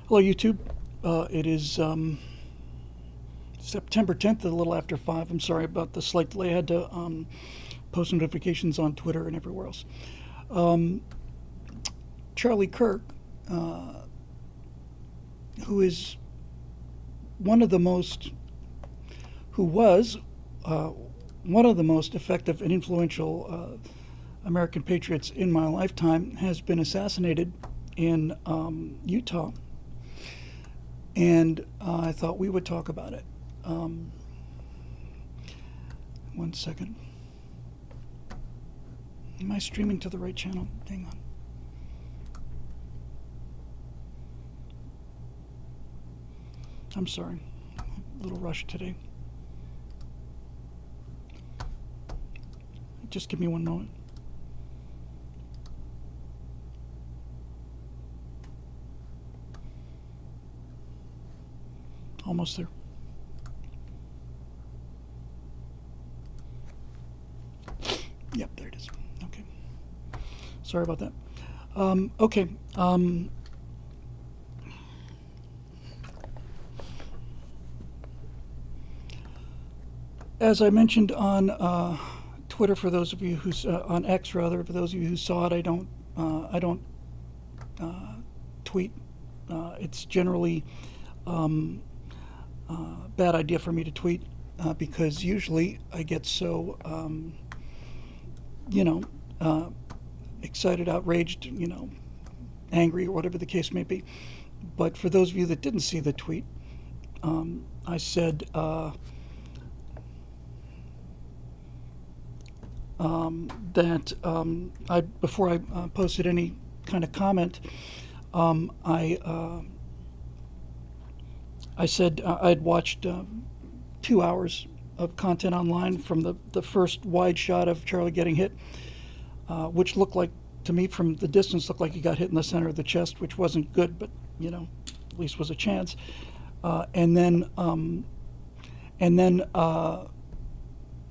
Hello, YouTube. It is September 10th, a little after 5. I'm sorry about the slight delay. I had to post notifications on Twitter and everywhere else. Charlie Kirk, who is one of the most, who was one of the most effective and influential American patriots in my lifetime, has been assassinated in Utah. And I thought we would talk about it. 1 second. Am I streaming to the right channel? Hang on. I'm sorry. A little rushed today. Just give me 1 moment. Almost there. Yep, there it is. Okay. Sorry about that. Okay. As I mentioned on Twitter, for those of you who on X rather, for those of you who saw it, I don't tweet. It's generally bad idea for me to tweet because usually I get so excited, outraged, angry, or whatever the case may be. But for those of you that didn't see the tweet, I said that before I posted any kind of comment, I said I'd watched 2 hours of content online from the first wide shot of Charlie getting hit, which looked like, to me from the distance, looked like he got hit in the center of the chest, which wasn't good, but at least was a chance. And then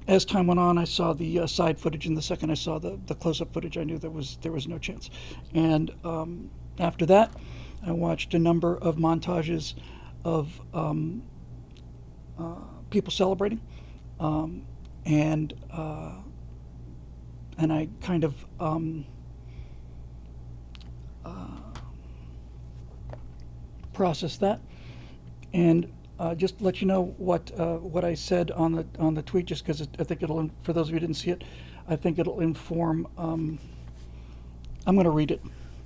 as time went on, I saw the side footage, and the second I saw the close-up footage, I knew there was no chance. And after that, I watched a number of montages of people celebrating, and I kind of processed that, and just to let you know what I said on the tweet, just because I think it'll, for those of you who didn't see it, I think it'll inform. I'm going to read it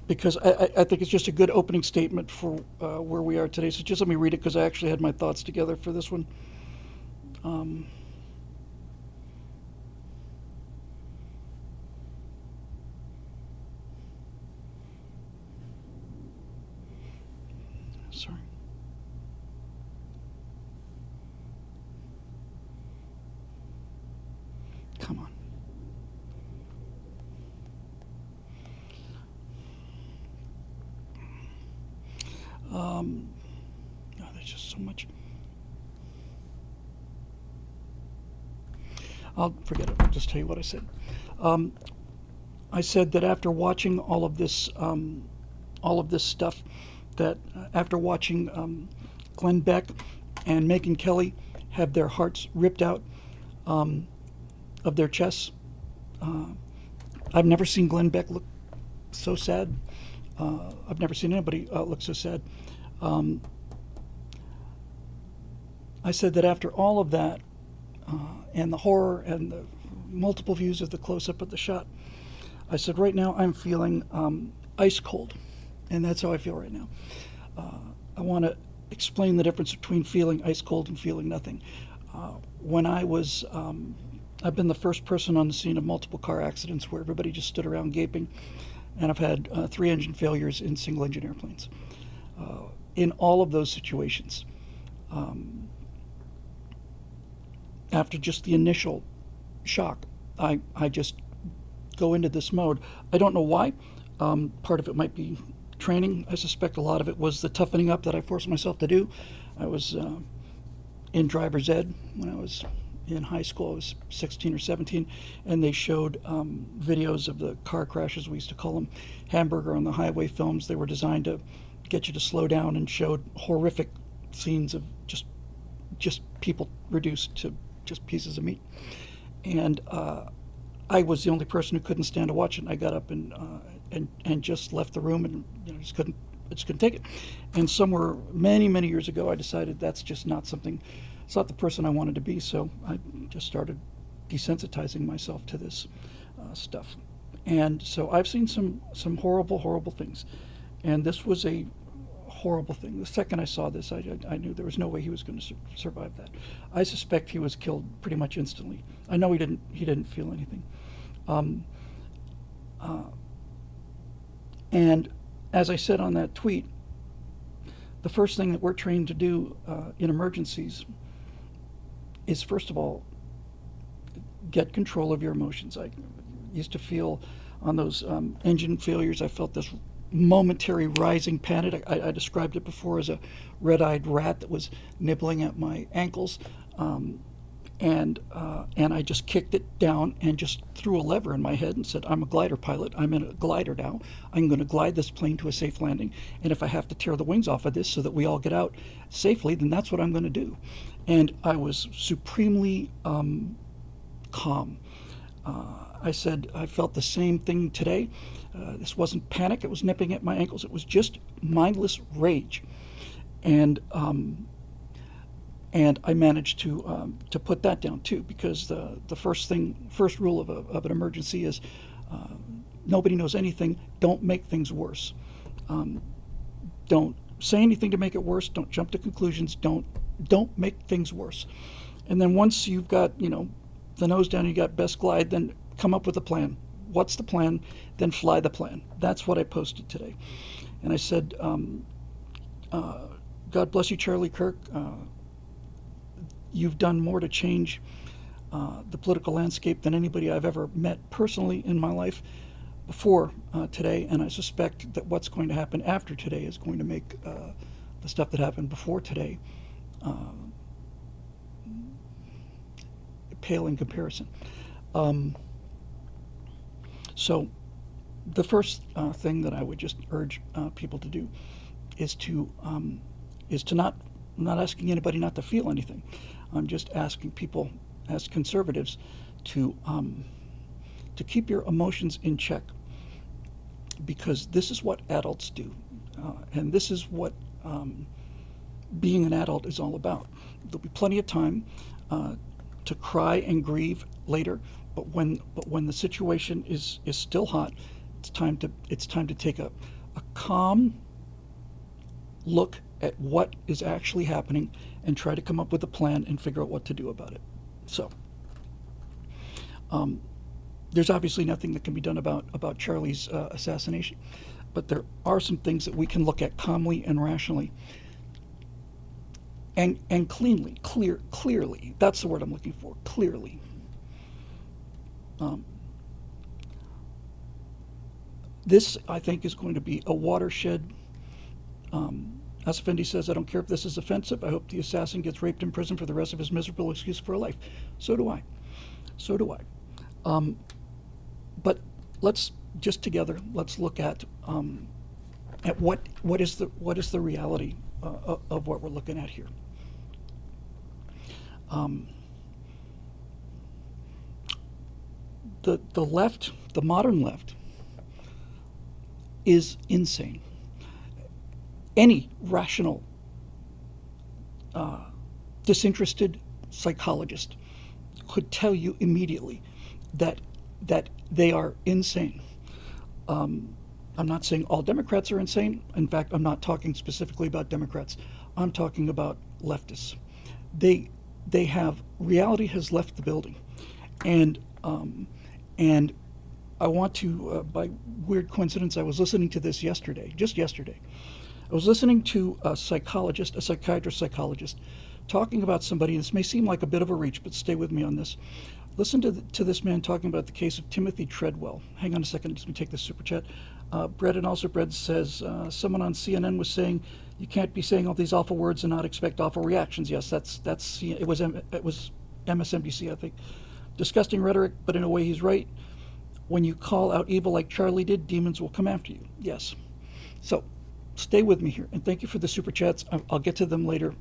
because I think it's just a good opening statement for where we are today. So just let me read it because I actually had my thoughts together for this one. Sorry. Come on. There's just so much. I'll forget it. I'll just tell you what I said. I said that after watching all of this stuff, that after watching Glenn Beck and Megyn Kelly have their hearts ripped out of their chests, I've never seen Glenn Beck look so sad. I've never seen anybody look so sad. I said that after all of that, and the horror and the multiple views of the close-up of the shot, I said right now I'm feeling ice cold, and that's how I feel right now. I want to explain the difference between feeling ice cold and feeling nothing. When I was, I've been the first person on the scene of multiple car accidents where everybody just stood around gaping, and I've had 3 engine failures in single-engine airplanes. In all of those situations, after just the initial shock, I just go into this mode. I don't know why. Part of it might be training. I suspect a lot of it was the toughening up that I forced myself to do. I was in driver's ed when I was in high school. I was 16 or 17, and they showed videos of the car crashes. We used to call them hamburger on the highway films. They were designed to get you to slow down and showed horrific scenes of just people reduced to just pieces of meat. And I was the only person who couldn't stand to watch it. And I got up and just left the room, and I just couldn't take it. And somewhere many years ago, I decided that's just not something. It's not the person I wanted to be. So I just started desensitizing myself to this stuff. And so I've seen some horrible things, and this was a horrible thing. The second I saw this, I knew there was no way he was going to survive that. I suspect he was killed pretty much instantly. I know he didn't feel anything. And as I said on that tweet, the first thing that we're trained to do in emergencies is, first of all, get control of your emotions. I used to feel on those engine failures, I felt this momentary rising panic. I described it before as a red-eyed rat that was nibbling at my ankles. And I just kicked it down and just threw a lever in my head and said, I'm a glider pilot. I'm in a glider now. I'm going to glide this plane to a safe landing. And if I have to tear the wings off of this so that we all get out safely, then that's what I'm going to do. And I was supremely calm. I said I felt the same thing today. This wasn't panic. It was nipping at my ankles. It was just mindless rage. And I managed to put that down too, because the first rule of an emergency is nobody knows anything. Don't make things worse. Don't say anything to make it worse. Don't jump to conclusions. Don't make things worse. And then once you've got the nose down, you got best glide, then come up with a plan. What's the plan? Then fly the plan. That's what I posted today. And I said, God bless you, Charlie Kirk. You've done more to change the political landscape than anybody I've ever met personally in my life before today, and I suspect that what's going to happen after today is going to make the stuff that happened before today pale in comparison. So the first thing that I would just urge people to do is to not asking anybody not to feel anything. I'm just asking people, as conservatives, to keep your emotions in check, because this is what adults do, and this is what being an adult is all about. There'll be plenty of time to cry and grieve later, but when the situation is still hot, it's time to take a calm look at what is actually happening and try to come up with a plan and figure out what to do about it. So there's obviously nothing that can be done about Charlie's assassination, but there are some things that we can look at calmly and rationally and clearly. That's the word I'm looking for, clearly. This, I think, is going to be a watershed. As Fendi says, I don't care if this is offensive. I hope the assassin gets raped in prison for the rest of his miserable excuse for a life. So do I. But let's just together, let's look at what is the reality of what we're looking at here. The left, the modern left, is insane. Any rational, disinterested psychologist could tell you immediately that they are insane. I'm not saying all Democrats are insane. In fact, I'm not talking specifically about Democrats. I'm talking about leftists. They have, reality has left the building, and I want to, by weird coincidence, I was listening to this just yesterday. I was listening to a psychiatrist, talking about somebody. This may seem like a bit of a reach, but stay with me on this. Listen to this man talking about the case of Timothy Treadwell. Hang on a second, just let me take this super chat. Bread and also Bread says, someone on CNN was saying, you can't be saying all these awful words and not expect awful reactions. Yes, it was MSNBC, I think. Disgusting rhetoric, but in a way he's right. When you call out evil like Charlie did, demons will come after you. Yes. So stay with me here, and thank you for the super chats. I'll get to them later.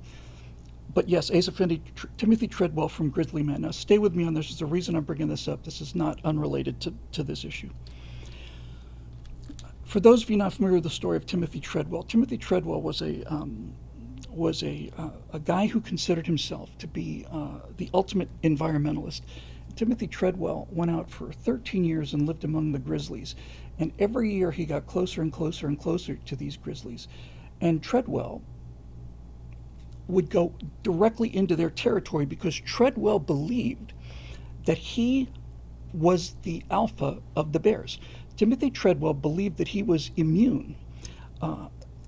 But yes, Asa Fendi, Timothy Treadwell from Grizzly Man. Now, stay with me on this. There's a reason I'm bringing this up. This is not unrelated to this issue. For those of you not familiar with the story of Timothy Treadwell was a guy who considered himself to be the ultimate environmentalist. Timothy Treadwell went out for 13 years and lived among the grizzlies. And every year he got closer and closer and closer to these grizzlies. And Treadwell would go directly into their territory because Treadwell believed that he was the alpha of the bears. Timothy Treadwell believed that he was immune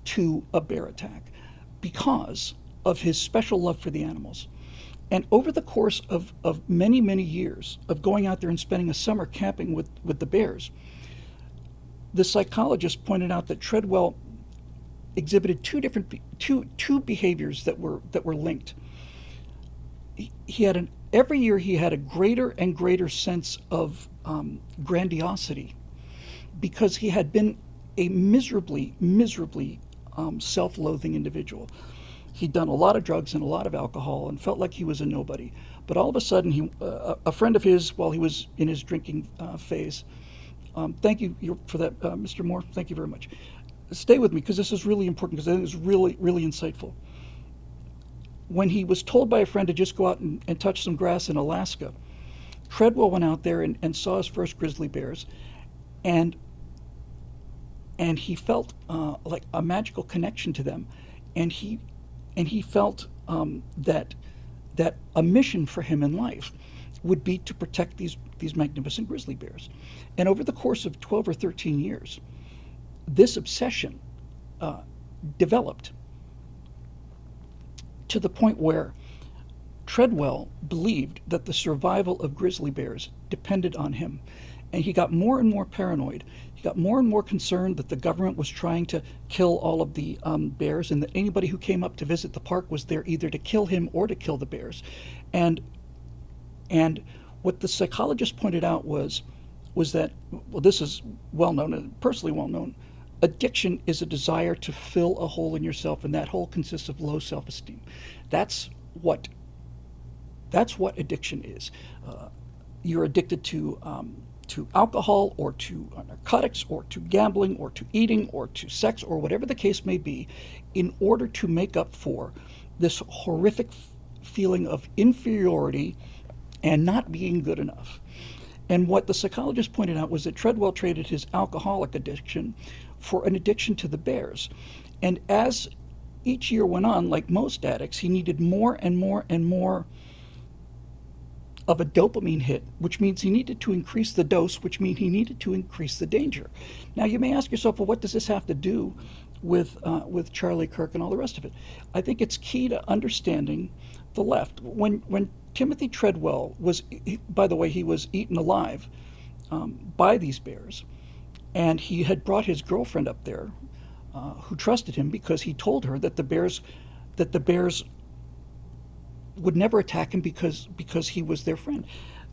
to a bear attack because of his special love for the animals. And over the course of many, many years of going out there and spending a summer camping with the bears, the psychologist pointed out that Treadwell exhibited two behaviors that were linked. He had every year he had a greater and greater sense of grandiosity because he had been a miserably self-loathing individual. He'd done a lot of drugs and a lot of alcohol and felt like he was a nobody. But all of a sudden, a friend of his, while he was in his drinking phase, thank you for that, Mr. Moore. Thank you very much. Stay with me because this is really important because I think it's really, really insightful. When he was told by a friend to just go out and touch some grass in Alaska, Treadwell went out there and saw his first grizzly bears, and he felt like a magical connection to them, and he felt that a mission for him in life would be to protect these magnificent grizzly bears. And over the course of 12 or 13 years, this obsession developed to the point where Treadwell believed that the survival of grizzly bears depended on him. And he got more and more paranoid. He got more and more concerned that the government was trying to kill all of the bears, and that anybody who came up to visit the park was there either to kill him or to kill the bears. And what the psychologist pointed out was that, well, this is well known, personally well known. Addiction is a desire to fill a hole in yourself, and that hole consists of low self-esteem. That's what addiction is. You're addicted to alcohol or to narcotics or to gambling or to eating or to sex or whatever the case may be, in order to make up for this horrific feeling of inferiority and not being good enough. And what the psychologist pointed out was that Treadwell traded his alcoholic addiction for an addiction to the bears. And as each year went on, like most addicts, he needed more and more and more of a dopamine hit, which means he needed to increase the dose, which means he needed to increase the danger. Now, you may ask yourself, well, what does this have to do with Charlie Kirk and all the rest of it? I think it's key to understanding the left. When Timothy Treadwell was, by the way, he was eaten alive by these bears, and he had brought his girlfriend up there, who trusted him because he told her that the bears would never attack him because he was their friend.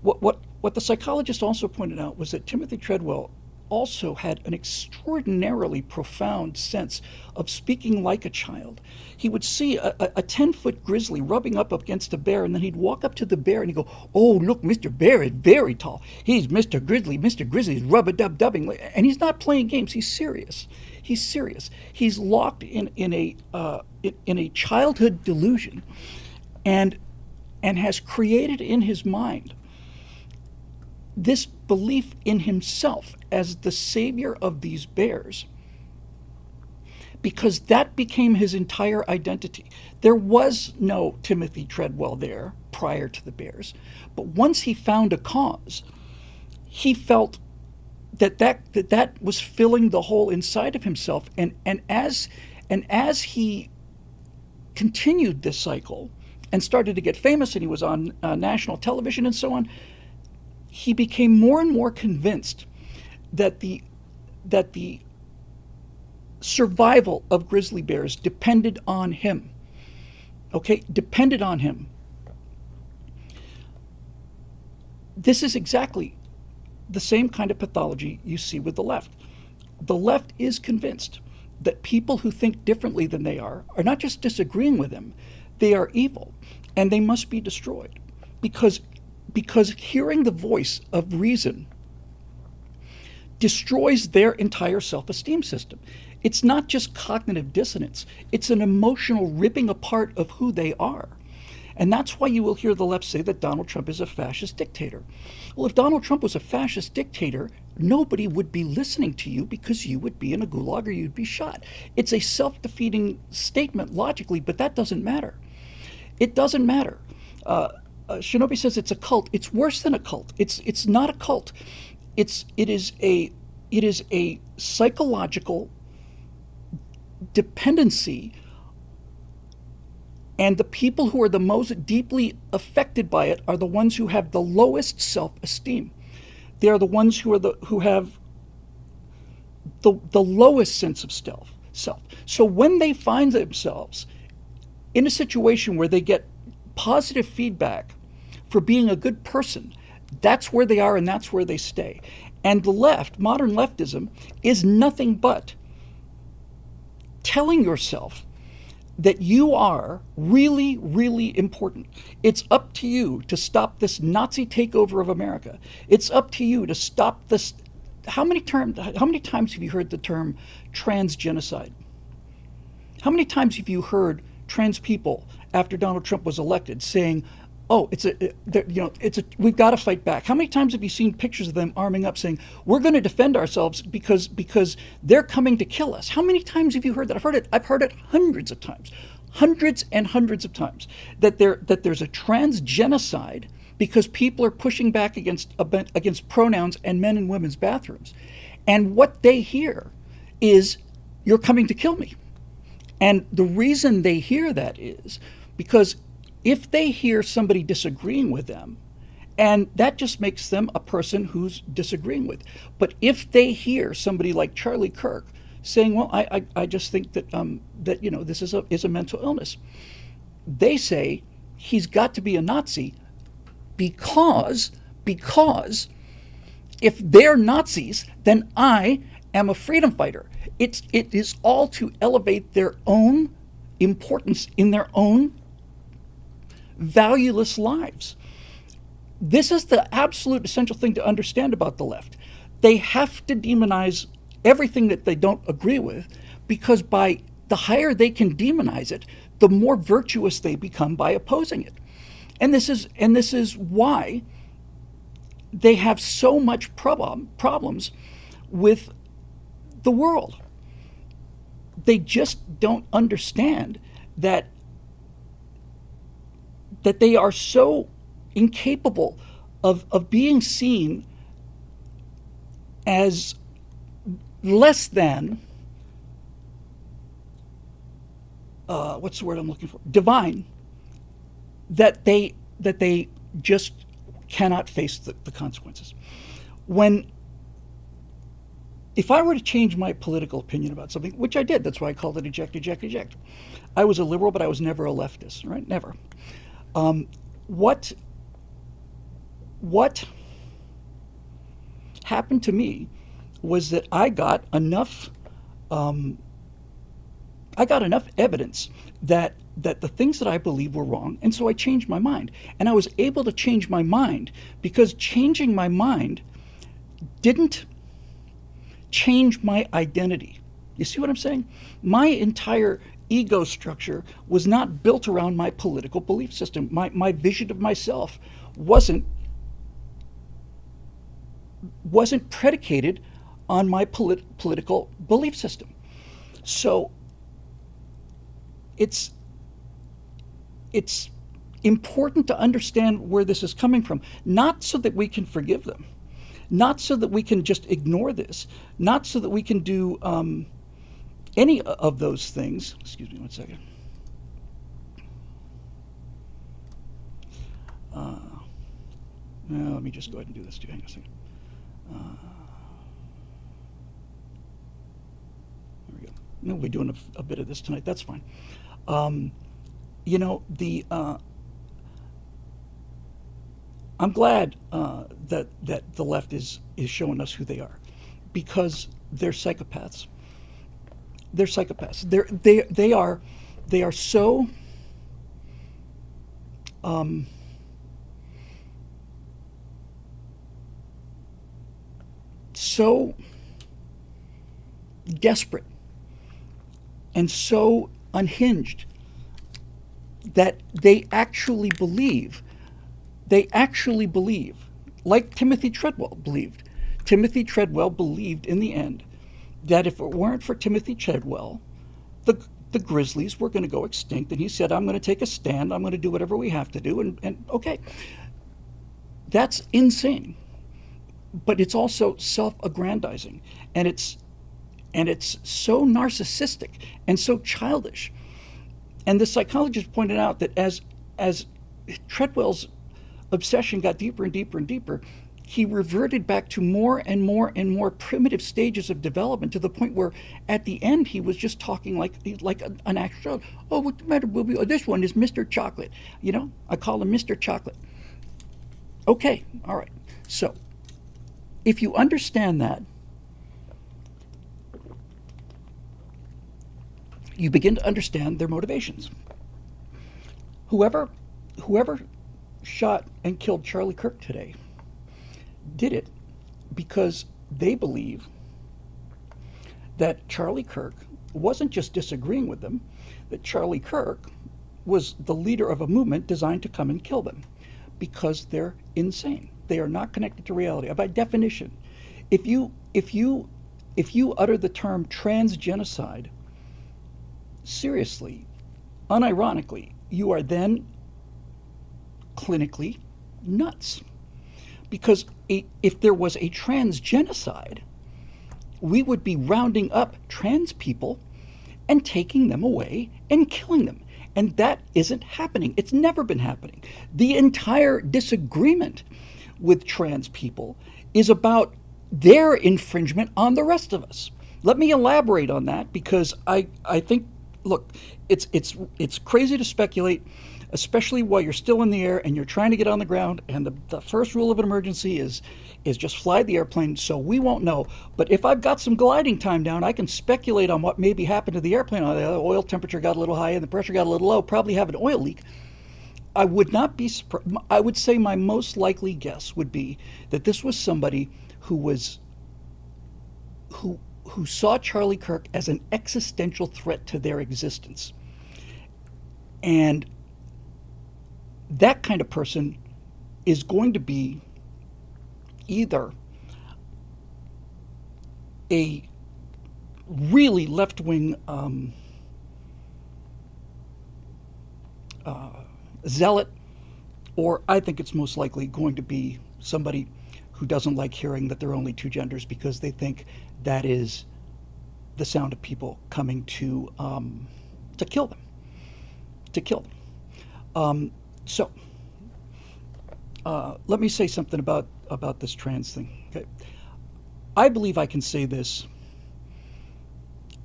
What the psychologist also pointed out was that Timothy Treadwell also had an extraordinarily profound sense of speaking like a child. He would see a 10-foot grizzly rubbing up against a bear, and then he'd walk up to the bear and he'd go, "Oh, look, Mr. Bear is very tall. He's Mr. Grizzly. Mr. Grizzly is rub-a-dub-dubbing." And he's not playing games. He's serious. He's serious. He's locked in a childhood delusion, and has created in his mind this belief in himself as the savior of these bears, because that became his entire identity. There was no Timothy Treadwell there prior to the bears, but once he found a cause, he felt that was filling the hole inside of himself, and as he continued this cycle and started to get famous, and he was on national television and so on, he became more and more convinced that the survival of grizzly bears depended on him. Okay, depended on him. This is exactly the same kind of pathology you see with the left. The left is convinced that people who think differently than they are not just disagreeing with them, they are evil, and they must be destroyed. Because hearing the voice of reason destroys their entire self-esteem system. It's not just cognitive dissonance, it's an emotional ripping apart of who they are. And that's why you will hear the left say that Donald Trump is a fascist dictator. Well, if Donald Trump was a fascist dictator, nobody would be listening to you because you would be in a gulag or you'd be shot. It's a self-defeating statement logically, but that doesn't matter. It doesn't matter. Shinobi says it's a cult. It's worse than a cult. It's not a cult. It is a psychological dependency, and the people who are the most deeply affected by it are the ones who have the lowest self-esteem. They are the ones who have the lowest sense of self. So when they find themselves in a situation where they get positive feedback for being a good person, that's where they are and that's where they stay. And the left, modern leftism, is nothing but telling yourself that you are really, really important. It's up to you to stop this Nazi takeover of America. It's up to you to stop this. How many times have you heard the term transgenocide? How many times have you heard trans people after Donald Trump was elected saying, "Oh, we've got to fight back"? How many times have you seen pictures of them arming up, saying, "We're going to defend ourselves because they're coming to kill us"? How many times have you heard that? I've heard it hundreds of times, hundreds and hundreds of times, that there's a trans genocide because people are pushing back against pronouns and men and women's bathrooms, and what they hear is, "You're coming to kill me." And the reason they hear that is because if they hear somebody disagreeing with them, and that just makes them a person who's disagreeing with. But if they hear somebody like Charlie Kirk saying, "Well, I just think that this is a mental illness," they say he's got to be a Nazi because if they're Nazis, then I am a freedom fighter. It is all to elevate their own importance in their own valueless lives. This is the absolute essential thing to understand about the left. They have to demonize everything that they don't agree with, because by the higher they can demonize it, the more virtuous they become by opposing it. And this is why they have so much problems with the world. They just don't understand that they are so incapable of being seen as less than, what's the word I'm looking for? Divine, that they just cannot face the consequences. If I were to change my political opinion about something, which I did, that's why I called it eject, eject, eject. I was a liberal, but I was never a leftist, right? Never. What happened to me was that I got enough evidence that the things that I believed were wrong, and so I changed my mind. And I was able to change my mind because changing my mind didn't change my identity. You see what I'm saying? My entire ego structure was not built around my political belief system. My vision of myself wasn't predicated on my political belief system. So it's important to understand where this is coming from, not so that we can forgive them, not so that we can just ignore this, not so that we can do any of those things. Excuse me 1 second. Let me just go ahead and do this too. Hang on a second. There we go. No, we're doing a bit of this tonight. That's fine. I'm glad that the left is showing us who they are, because they're psychopaths. They're psychopaths. They are so um, so desperate and so unhinged that they actually believe, like Timothy Treadwell believed. Timothy Treadwell believed in the end that if it weren't for Timothy Treadwell, the Grizzlies were going to go extinct. And he said, I'm going to take a stand. I'm going to do whatever we have to do. And okay, that's insane. But it's also self-aggrandizing. And it's so narcissistic and so childish. And the psychologist pointed out that as Treadwell's obsession got deeper and deeper and deeper, he reverted back to more and more and more primitive stages of development to the point where at the end he was just talking like an actual child. Oh, what's the matter, Booby? Oh, this one is Mr. Chocolate. I call him Mr. Chocolate. Okay, all right. So if you understand that, you begin to understand their motivations. Whoever shot and killed Charlie Kirk today did it because they believe that Charlie Kirk wasn't just disagreeing with them, that Charlie Kirk was the leader of a movement designed to come and kill them because they're insane. They are not connected to reality. By definition, if you utter the term transgenocide seriously, unironically, you are then clinically nuts. Because if there was a trans genocide, we would be rounding up trans people and taking them away and killing them. And that isn't happening. It's never been happening. The entire disagreement with trans people is about their infringement on the rest of us. Let me elaborate on that because I think, look, it's crazy to speculate, especially while you're still in the air and you're trying to get on the ground. And the first rule of an emergency is just fly the airplane, so we won't know. But if I've got some gliding time down, I can speculate on what maybe happened to the airplane. The oil temperature got a little high and the pressure got a little low, probably have an oil leak. I would not be surprised. I would say my most likely guess would be that this was somebody who saw Charlie Kirk as an existential threat to their existence. And that kind of person is going to be either a really left-wing zealot, or I think it's most likely going to be somebody who doesn't like hearing that there are only two genders because they think that is the sound of people coming to kill them, So let me say something about this trans thing. Okay, I believe I can say this.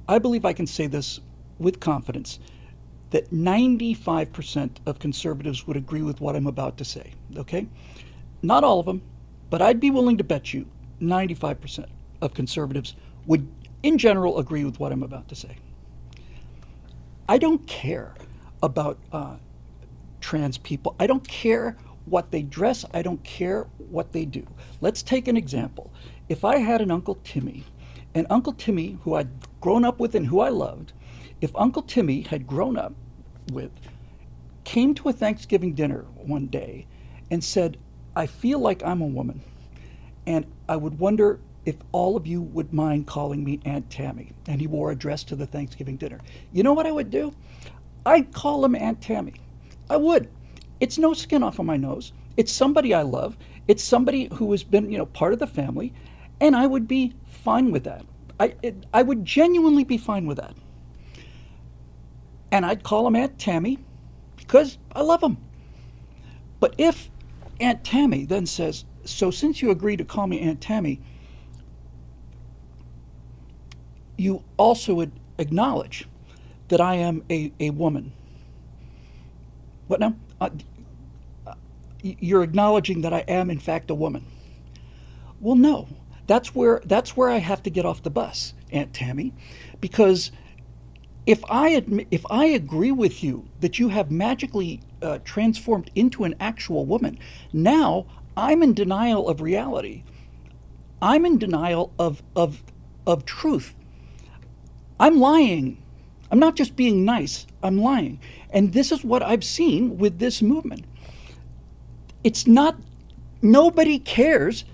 I believe I can say this with confidence that 95% of conservatives would agree with what I'm about to say. Okay, not all of them, but I'd be willing to bet you 95% of conservatives would, in general, agree with what I'm about to say. I don't care about trans people. I don't care what they dress. I don't care what they do. Let's take an example. If I had an Uncle Timmy, and Uncle Timmy, who I'd grown up with and who I loved, if Uncle Timmy had grown up with, came to a Thanksgiving dinner one day and said, I feel like I'm a woman, and I would wonder if all of you would mind calling me Aunt Tammy, and he wore a dress to the Thanksgiving dinner. You know what I would do? I'd call him Aunt Tammy. I would. It's no skin off of my nose. It's somebody I love. It's somebody who has been, part of the family, and I would be fine with that. I would genuinely be fine with that. And I'd call him Aunt Tammy because I love him. But if Aunt Tammy then says, so since you agree to call me Aunt Tammy, you also would acknowledge that I am a woman. What now? You're acknowledging that I am in fact a woman. Well, no. That's where I have to get off the bus, Aunt Tammy, because if I agree with you that you have magically transformed into an actual woman, now I'm in denial of reality. I'm in denial of truth. I'm lying. I'm not just being nice, I'm lying. And this is what I've seen with this movement. It's not, nobody cares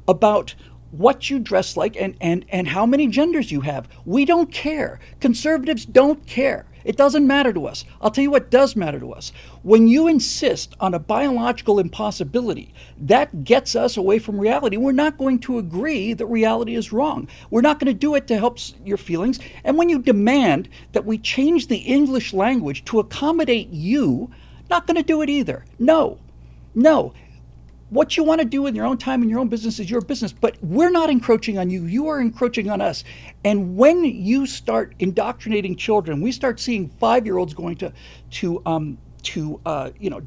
about what you dress like and how many genders you have. We don't care. Conservatives don't care. It doesn't matter to us. I'll tell you what does matter to us. When you insist on a biological impossibility, that gets us away from reality. We're not going to agree that reality is wrong. We're not going to do it to help your feelings. And when you demand that we change the English language to accommodate you, not going to do it either. No, no. What you want to do in your own time in your own business is your business, but we're not encroaching on you. You are encroaching on us. And when you start indoctrinating children, we start seeing 5-year-olds going to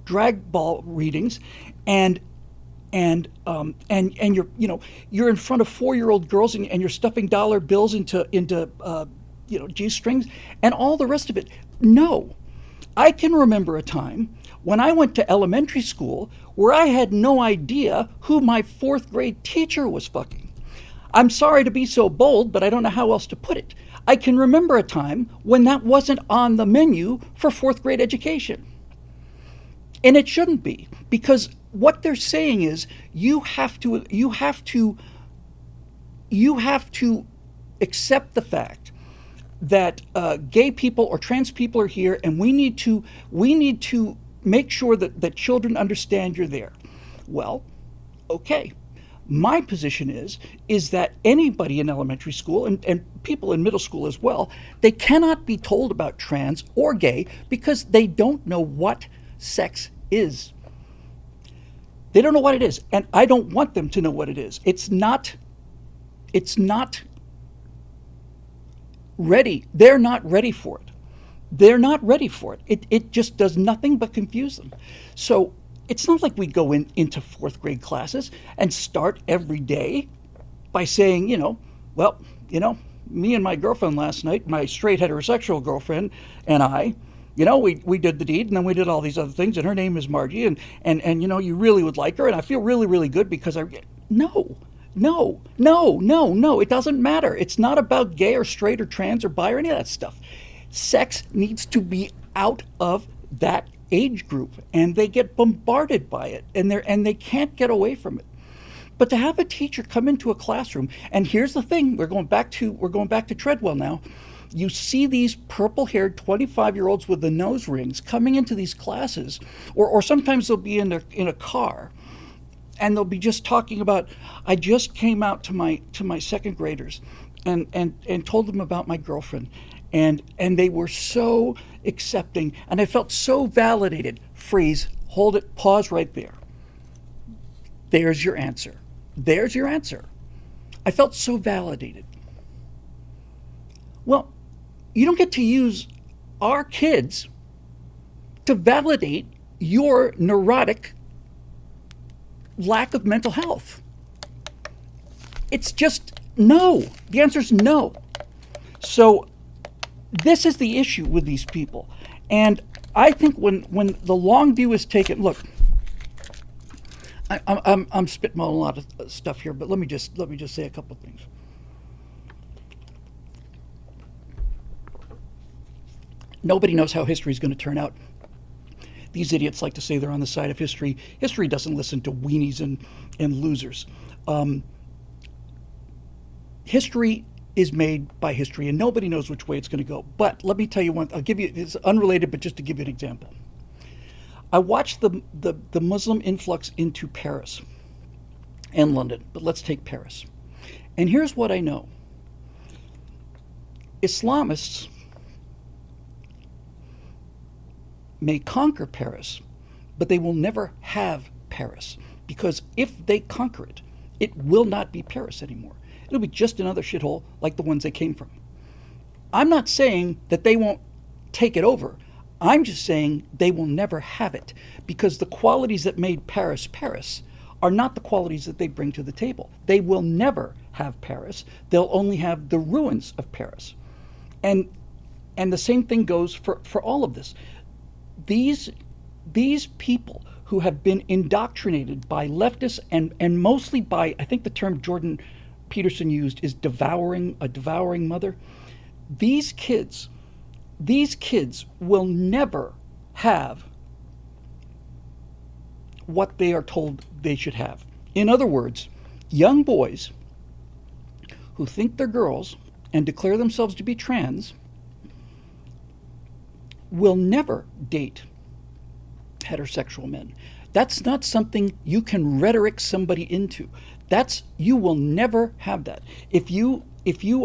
drag ball readings, and you're in front of 4-year-old girls, and you're stuffing dollar bills into G-strings and all the rest of it. No, I can remember a time when I went to elementary school where I had no idea who my 4th grade teacher was fucking. I'm sorry to be so bold, but I don't know how else to put it. I can remember a time when that wasn't on the menu for 4th grade education. And it shouldn't be, because what they're saying is you have to accept the fact that gay people or trans people are here, and we need to make sure that children understand you're there. Well, okay. My position is that anybody in elementary school and people in middle school as well, they cannot be told about trans or gay because they don't know what sex is. They don't know what it is, and I don't want them to know what it is. It's not ready. They're not ready for it. They're not ready for it. It just does nothing but confuse them. So it's not like we go into 4th grade classes and start every day by saying, me and my girlfriend last night, my straight heterosexual girlfriend and I, we did the deed, and then we did all these other things, and her name is Margie, and you really would like her, and I feel really, really good because no, it doesn't matter. It's not about gay or straight or trans or bi or any of that stuff. Sex needs to be out of that age group, and they get bombarded by it, and they can't get away from it. But to have a teacher come into a classroom, and here's the thing, we're going back to Treadwell now. You see these purple-haired 25-year-olds with the nose rings coming into these classes, or sometimes they'll be in a car, and they'll be just talking about, I just came out to my 2nd graders and told them about my girlfriend. And they were so accepting, and I felt so validated. Freeze, hold it, pause right there. There's your answer. There's your answer. I felt so validated. Well, you don't get to use our kids to validate your neurotic lack of mental health. It's just no. The answer is no. So this is the issue with these people. And I think when the long view is taken, look, I'm spitballing a lot of stuff here, but let me just say a couple of things. Nobody knows how history is going to turn out. These idiots like to say they're on the side of history. History doesn't listen to weenies and losers. History is made by history, and nobody knows which way it's going to go. But let me tell you one. I'll give you. It's unrelated, but just to give you an example. I watched the Muslim influx into Paris and London, but let's take Paris. And here's what I know. Islamists may conquer Paris, but they will never have Paris, because if they conquer it, it will not be Paris anymore. It'll be just another shithole like the ones they came from. I'm not saying that they won't take it over. I'm just saying they will never have it, because the qualities that made Paris Paris are not the qualities that they bring to the table. They will never have Paris. They'll only have the ruins of Paris. And And the same thing goes for all of this. These these people who have been indoctrinated by leftists and mostly by, I think the term Jordan Peterson used is a devouring mother. These kids, these kids will never have what they are told they should have. In other words, young boys who think they're girls and declare themselves to be trans will never date heterosexual men. That's not something you can rhetoric somebody into. You will never have that. If you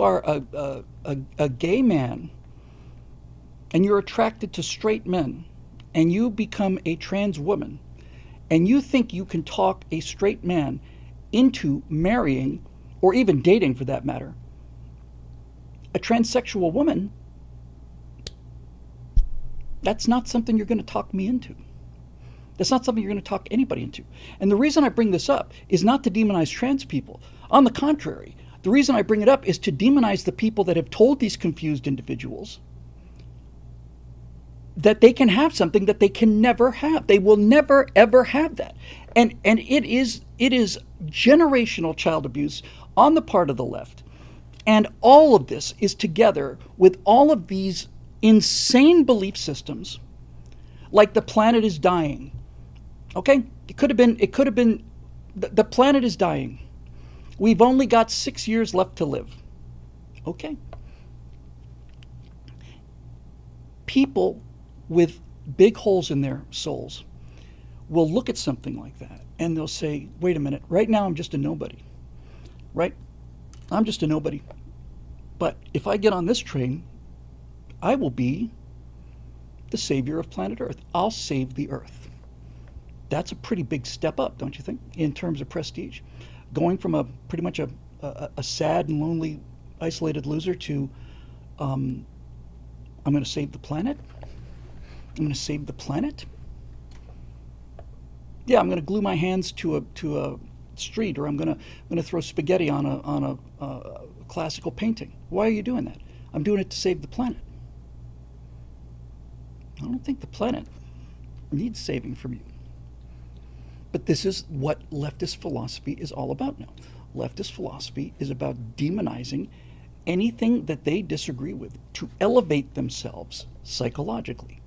are a gay man and you're attracted to straight men and you become a trans woman and you think you can talk a straight man into marrying, or even dating for that matter, a transsexual woman, that's not something you're going to talk me into. That's not something you're going to talk anybody into. And the reason I bring this up is not to demonize trans people. On the contrary, the reason I bring it up is to demonize the people that have told these confused individuals that they can have something that they can never have. They will never, ever have that. And it is generational child abuse on the part of the left. And all of this is together with all of these insane belief systems, like the planet is dying. Okay? It could have been the planet is dying. We've only got 6 years left to live. Okay? People with big holes in their souls will look at something like that and they'll say, wait a minute, right now I'm just a nobody. Right? I'm just a nobody. But if I get on this train, I will be the savior of planet Earth. I'll save the Earth. That's a pretty big step up, don't you think, in terms of prestige? Going from pretty much a sad and lonely, isolated loser to I'm going to save the planet. I'm going to save the planet. Yeah, I'm going to glue my hands to a street, or I'm going to throw spaghetti on a classical painting. Why are you doing that? I'm doing it to save the planet. I don't think the planet needs saving from you. But this is what leftist philosophy is all about now. Leftist philosophy is about demonizing anything that they disagree with to elevate themselves psychologically.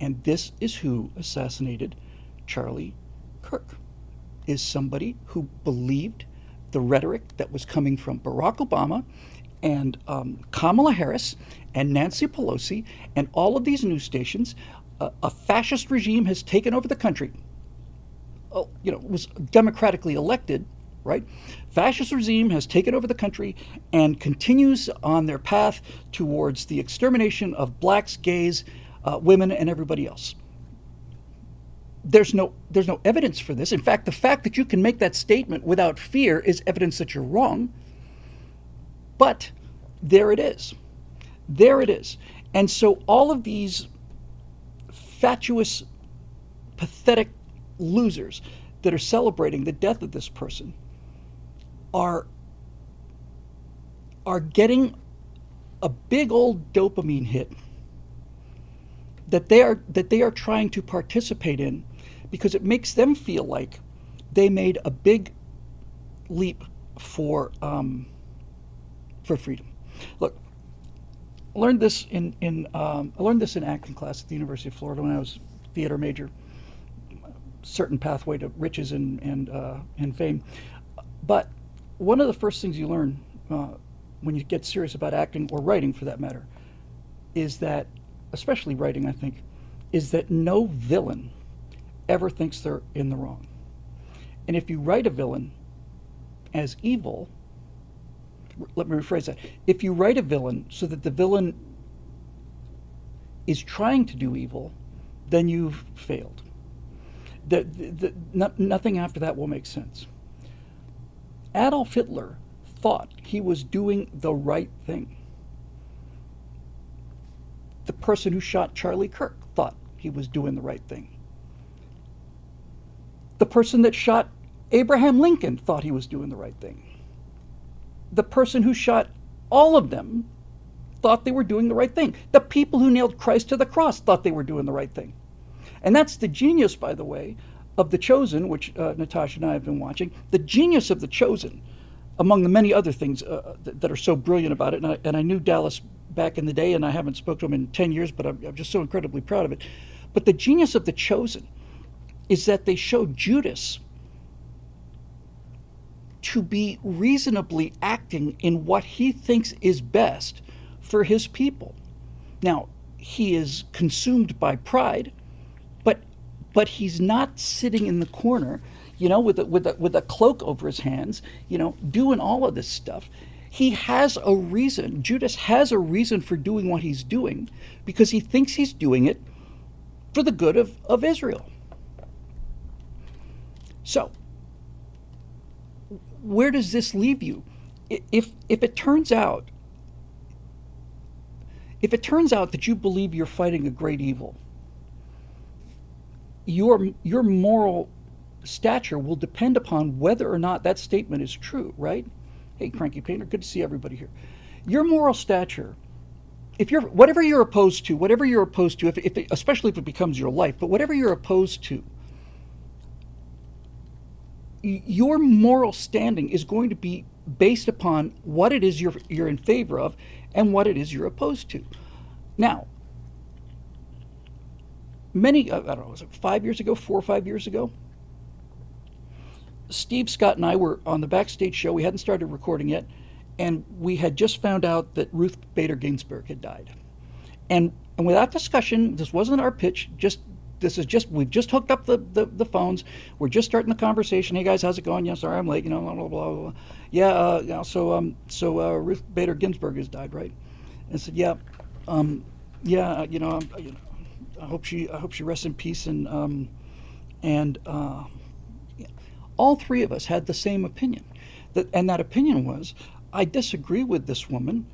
And this is who assassinated Charlie Kirk, is somebody who believed the rhetoric that was coming from Barack Obama and Kamala Harris and Nancy Pelosi and all of these news stations. A fascist regime has taken over the country. Was democratically elected, right? Fascist regime has taken over the country and continues on their path towards the extermination of blacks, gays, women, and everybody else. There's no evidence for this. In fact, the fact that you can make that statement without fear is evidence that you're wrong. But there it is. There it is. And so all of these fatuous, pathetic losers that are celebrating the death of this person are getting a big old dopamine hit that they are trying to participate in, because it makes them feel like they made a big leap for freedom. Look, I learned this in acting class at the University of Florida when I was a theater major. Certain pathway to riches and fame. But one of the first things you learn when you get serious about acting, or writing for that matter, is that, especially writing, I think, is that no villain ever thinks they're in the wrong. And if you write a villain as evil, let me rephrase that. If you write a villain so that the villain is trying to do evil, then you've failed. Nothing after that will make sense. Adolf Hitler thought he was doing the right thing. The person who shot Charlie Kirk thought he was doing the right thing. The person that shot Abraham Lincoln thought he was doing the right thing. The person who shot all of them thought they were doing the right thing. The people who nailed Christ to the cross thought they were doing the right thing. And that's the genius, by the way, of The Chosen, which Natasha and I have been watching. The genius of The Chosen, among the many other things that are so brilliant about it, and I knew Dallas back in the day, and I haven't spoken to him in 10 years, but I'm just so incredibly proud of it. But the genius of The Chosen is that they show Judas to be reasonably acting in what he thinks is best for his people. Now, he is consumed by pride, but he's not sitting in the corner, with a cloak over his hands, doing all of this stuff. He has a reason. Judas has a reason for doing what he's doing because he thinks he's doing it for the good of Israel. So, where does this leave you? If it turns out that you believe you're fighting a great evil, your moral stature will depend upon whether or not that statement is true, right? Hey, Cranky Painter, good to see everybody here. Your moral stature, whatever you're opposed to, especially if it becomes your life, but whatever you're opposed to, your moral standing is going to be based upon what it is you're in favor of and what it is you're opposed to. Now, I don't know, was it 4 or 5 years ago? Steve, Scott, and I were on the backstage show. We hadn't started recording yet, and we had just found out that Ruth Bader Ginsburg had died. And without discussion, this wasn't our pitch, we've just hooked up the phones. We're just starting the conversation. Hey guys, how's it going? Yeah, sorry I'm late. Blah blah blah. Yeah. So Ruth Bader Ginsburg has died, right? And I said, yeah. Yeah. I hope she rests in peace. And all three of us had the same opinion. That opinion was, I disagree with this woman.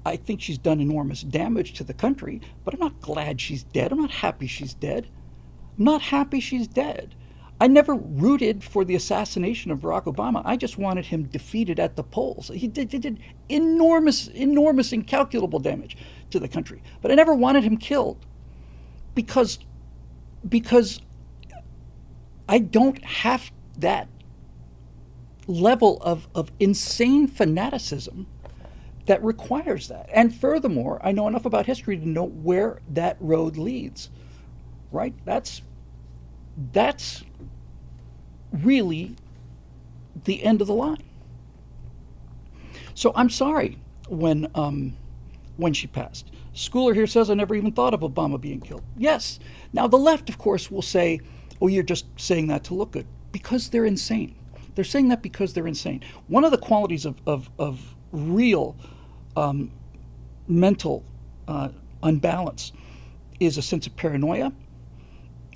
I think she's done enormous damage to the country, but I'm not glad she's dead. I'm not happy she's dead. I'm not happy she's dead. I never rooted for the assassination of Barack Obama. I just wanted him defeated at the polls. He did enormous, incalculable damage to the country. But I never wanted him killed because I don't have that level of insane fanaticism that requires that. And furthermore, I know enough about history to know where that road leads, right? That's really the end of the line. So I'm sorry when she passed. Schooler here says, I never even thought of Obama being killed. Yes. Now the left, of course, will say, oh, you're just saying that to look good, because they're insane. They're saying that because they're insane. One of the qualities of real mental unbalance is a sense of paranoia,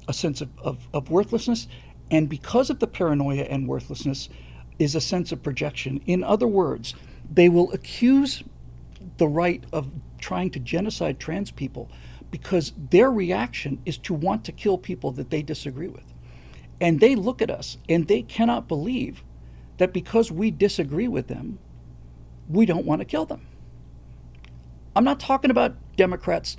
a sense of worthlessness, and because of the paranoia and worthlessness is a sense of projection. In other words, they will accuse the right of trying to genocide trans people because their reaction is to want to kill people that they disagree with. And they look at us and they cannot believe that because we disagree with them, we don't want to kill them. I'm not talking about Democrats.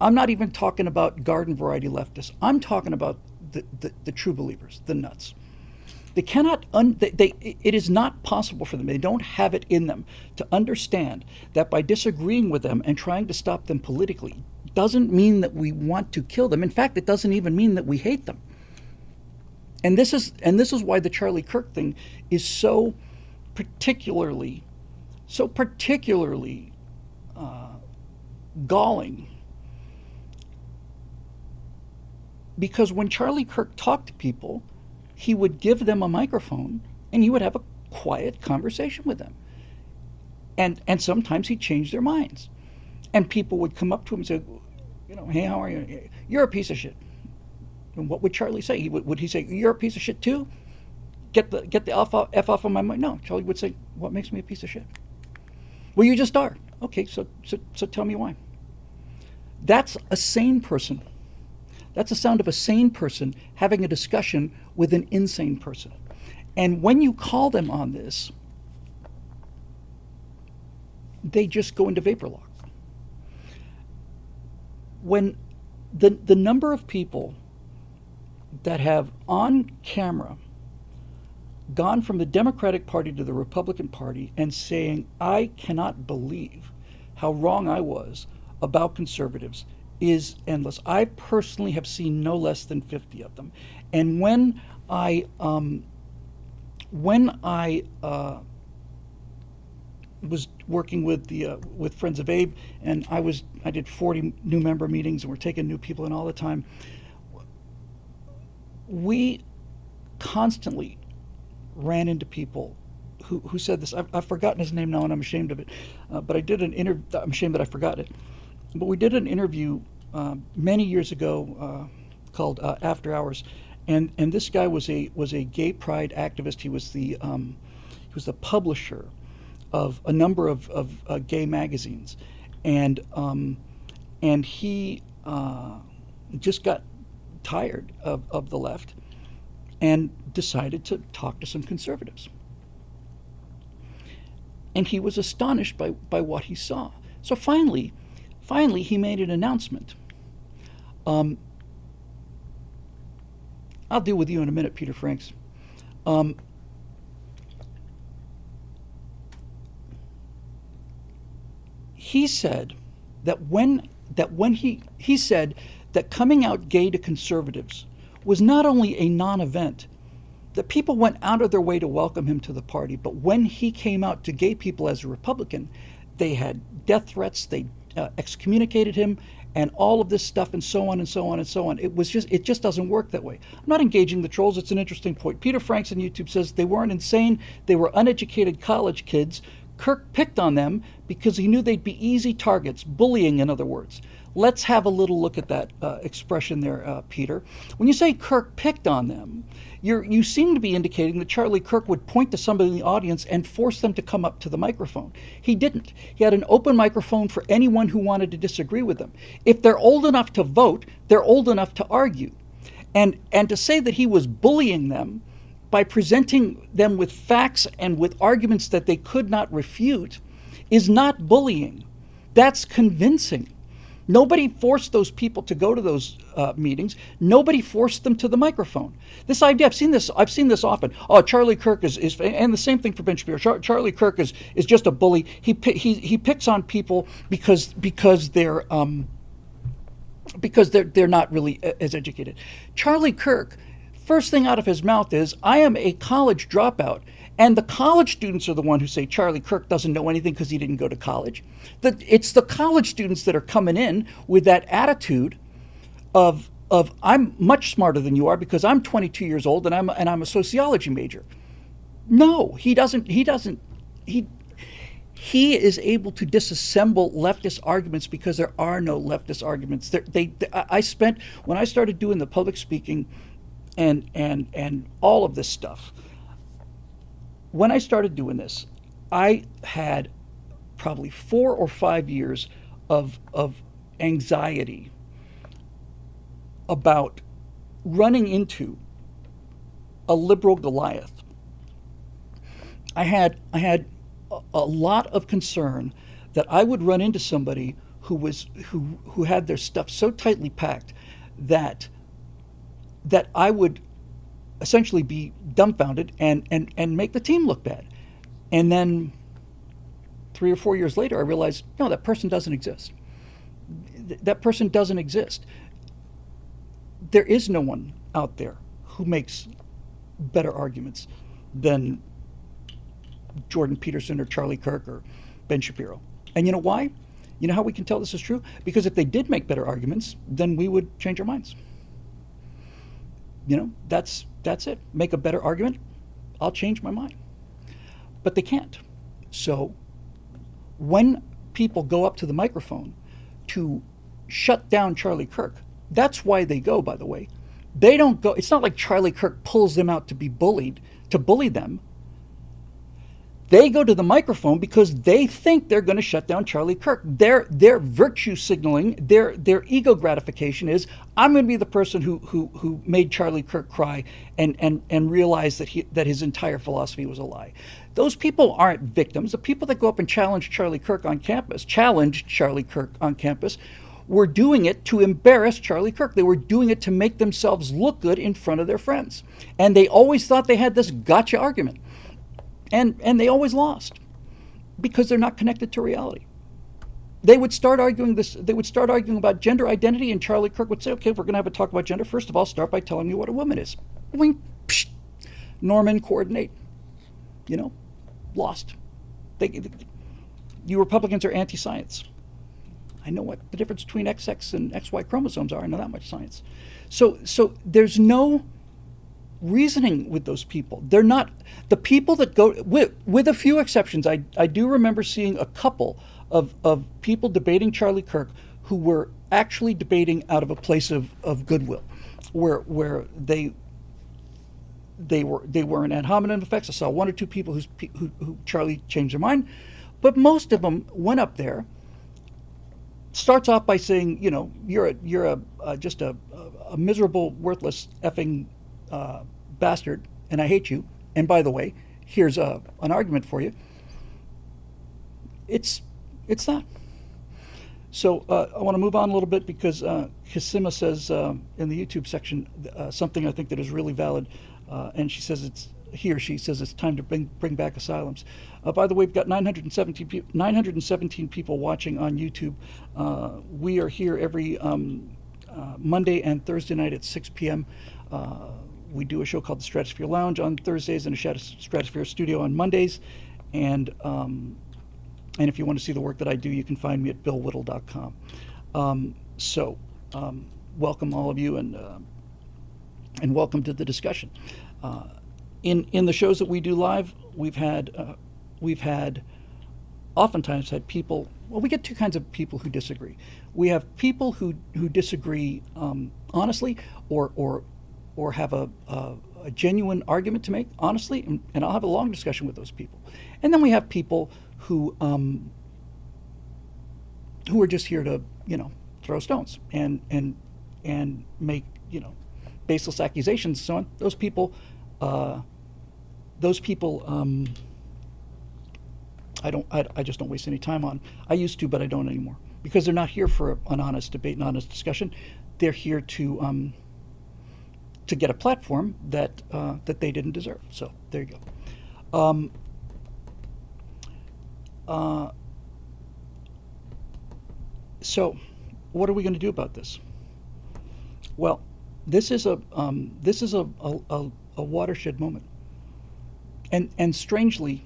I'm not even talking about garden variety leftists. I'm talking about the true believers, the nuts. They cannot, it is not possible for them, they don't have it in them to understand that by disagreeing with them and trying to stop them politically doesn't mean that we want to kill them. In fact, it doesn't even mean that we hate them. And this is why the Charlie Kirk thing is so particularly galling. Because when Charlie Kirk talked to people, he would give them a microphone and he would have a quiet conversation with them. And sometimes he'd change their minds. And people would come up to him and say, hey, how are you? You're a piece of shit. And what would Charlie say? Would he say, you're a piece of shit too? Get the F off of my mind? No, Charlie would say, what makes me a piece of shit? Well, you just are. Okay, so tell me why. That's a sane person. That's the sound of a sane person having a discussion with an insane person. And when you call them on this, they just go into vapor lock. when the number of people that have on camera gone from the Democratic Party to the Republican Party and saying, I cannot believe how wrong I was about conservatives is endless. I personally have seen no less than 50 of them. And when I was working with Friends of Abe, and I did 40 new member meetings, and we're taking new people in all the time. We constantly ran into people who said this. I've forgotten his name now, and I'm ashamed of it. But I did an interview. I'm ashamed that I forgot it. But we did an interview many years ago called After Hours, and this guy was a gay pride activist. He was the publisher of a number of gay magazines, and he just got tired of the left and decided to talk to some conservatives. And he was astonished by what he saw. So finally he made an announcement. I'll deal with you in a minute, Peter Franks. He said that when he said that coming out gay to conservatives was not only a non-event, that people went out of their way to welcome him to the party, but when he came out to gay people as a Republican, they had death threats, they excommunicated him, and all of this stuff, and so on and so on and so on. It just doesn't work that way. I'm not engaging the trolls. It's an interesting point. Peter Franks on YouTube says they weren't insane. They were uneducated college kids. Kirk picked on them because he knew they'd be easy targets, bullying, in other words. Let's have a little look at that expression there, Peter. When you say Kirk picked on them, you seem to be indicating that Charlie Kirk would point to somebody in the audience and force them to come up to the microphone. He didn't. He had an open microphone for anyone who wanted to disagree with him. If they're old enough to vote, they're old enough to argue. And to say that he was bullying them by presenting them with facts and with arguments that they could not refute is not bullying. That's convincing. Nobody forced those people to go to those meetings. Nobody forced them to the microphone. This idea, I've seen this often. Oh, Charlie Kirk is and the same thing for Ben Shapiro. Charlie Kirk is just a bully. He picks on people because they're not really as educated. Charlie Kirk, first thing out of his mouth is, I am a college dropout. And the college students are the one who say Charlie Kirk doesn't know anything because he didn't go to college. It's the college students that are coming in with that attitude of I'm much smarter than you are because I'm 22 years old and I'm a sociology major. No, he doesn't. He is able to disassemble leftist arguments because there are no leftist arguments. When I started doing the public speaking and all of this stuff, when I started doing this, I had probably 4 or 5 years of anxiety about running into a liberal Goliath. I had a lot of concern that I would run into somebody who had their stuff so tightly packed that I would essentially be dumbfounded and make the team look bad. And then 3 or 4 years later, I realized, no, that person doesn't exist. That person doesn't exist. There is no one out there who makes better arguments than Jordan Peterson or Charlie Kirk or Ben Shapiro. And you know why? You know how we can tell this is true? Because if they did make better arguments, then we would change our minds. You know, that's it. Make a better argument, I'll change my mind. But they can't. So when people go up to the microphone to shut down Charlie Kirk, that's why they go, by the way. They don't go, it's not like Charlie Kirk pulls them out to bully them. They go to the microphone because they think they're going to shut down Charlie Kirk. Their virtue signaling, their ego gratification is, I'm going to be the person who made Charlie Kirk cry and realize that his entire philosophy was a lie. Those people aren't victims. The people that go up and challenge Charlie Kirk on campus, were doing it to embarrass Charlie Kirk. They were doing it to make themselves look good in front of their friends. And they always thought they had this gotcha argument. And they always lost because they're not connected to reality. They would start arguing this. They would start arguing about gender identity, and Charlie Kirk would say, "Okay, if we're going to have a talk about gender, first of all, start by telling me what a woman is." Boing, psh, Norman, coordinate. Lost. You Republicans are anti-science. I know what the difference between XX and XY chromosomes are. I know that much science. So there's no reasoning with those people. They're not the people that go with a few exceptions. I do remember seeing a couple of people debating Charlie Kirk who were actually debating out of a place of goodwill, where they weren't ad hominem effects. I saw one or two people who Charlie changed their mind, but most of them went up there. Starts off by saying, you're just a miserable, worthless effing bastard, and I hate you. And by the way, here's an argument for you. It's not. So I want to move on a little bit because Kisima says in the YouTube section something I think that is really valid, and she says she says it's time to bring back asylums. By the way, we've got 917 people watching on YouTube. We are here every Monday and Thursday night at 6 p.m. We do a show called the Stratosphere Lounge on Thursdays and a Stratosphere Studio on Mondays. And if you want to see the work that I do, you can find me at billwhittle.com. Welcome all of you, and welcome to the discussion. In the shows that we do live, we've oftentimes had people. Well, we get two kinds of people who disagree. We have people who disagree honestly, or have a genuine argument to make honestly, and I'll have a long discussion with those people. And then we have people who are just here to throw stones and make baseless accusations and so on. Those people. I just don't waste any time on. I used to, but I don't anymore, because they're not here for an honest debate and honest discussion. They're here to get a platform that they didn't deserve. So there you go. So what are we going to do about this? Well, this is a watershed moment, and strangely,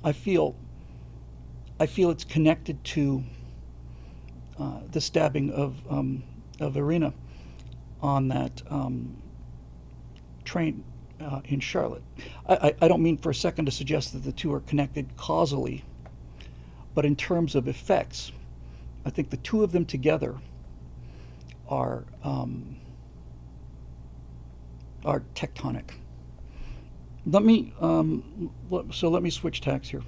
I feel it's connected to the stabbing of Irina on that train in Charlotte. I don't mean for a second to suggest that the two are connected causally, but in terms of effects, I think the two of them together are tectonic. Let me switch tacks here.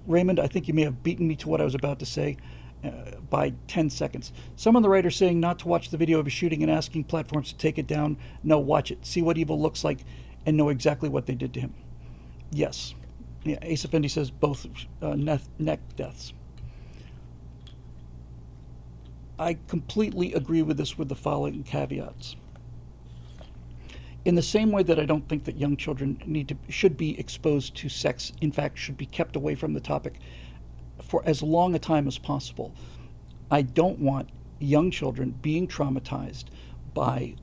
Raymond, I think you may have beaten me to what I was about to say by 10 seconds. Some on the right are saying not to watch the video of a shooting and asking platforms to take it down. No, watch it. See what evil looks like and know exactly what they did to him. Yes. Yeah, Ace Effendi says both neck deaths. I completely agree with this with the following caveats. In the same way that I don't think that young children should be exposed to sex, in fact, should be kept away from the topic for as long a time as possible, I don't want young children being traumatized by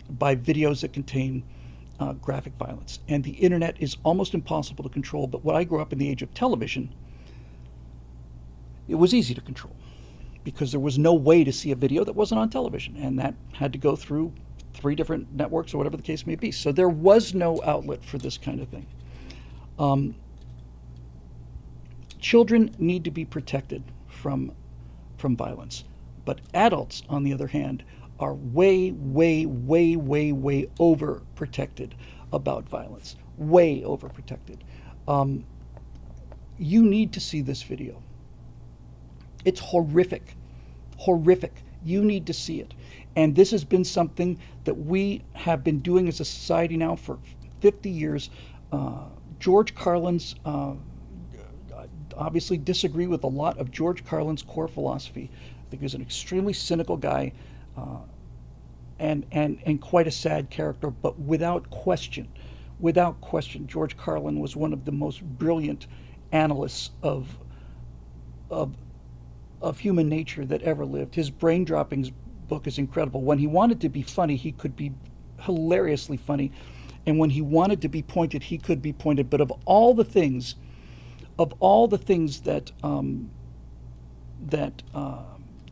videos that contain graphic violence. And the internet is almost impossible to control, but when I grew up in the age of television, it was easy to control because there was no way to see a video that wasn't on television, and that had to go through 3 different networks or whatever the case may be. So there was no outlet for this kind of thing. Children need to be protected from violence, but adults, on the other hand, are way overprotected about violence. Way overprotected. You need to see this video. It's horrific. You need to see it. And this has been something that we have been doing as a society now for 50 years. George Carlin's obviously disagree with a lot of George Carlin's core philosophy. I think he was an extremely cynical guy, and quite a sad character, but without question, George Carlin was one of the most brilliant analysts of of human nature that ever lived. His Brain Droppings book is incredible. When he wanted to be funny, he could be hilariously funny, and when he wanted to be pointed, he could be pointed. But of all the things that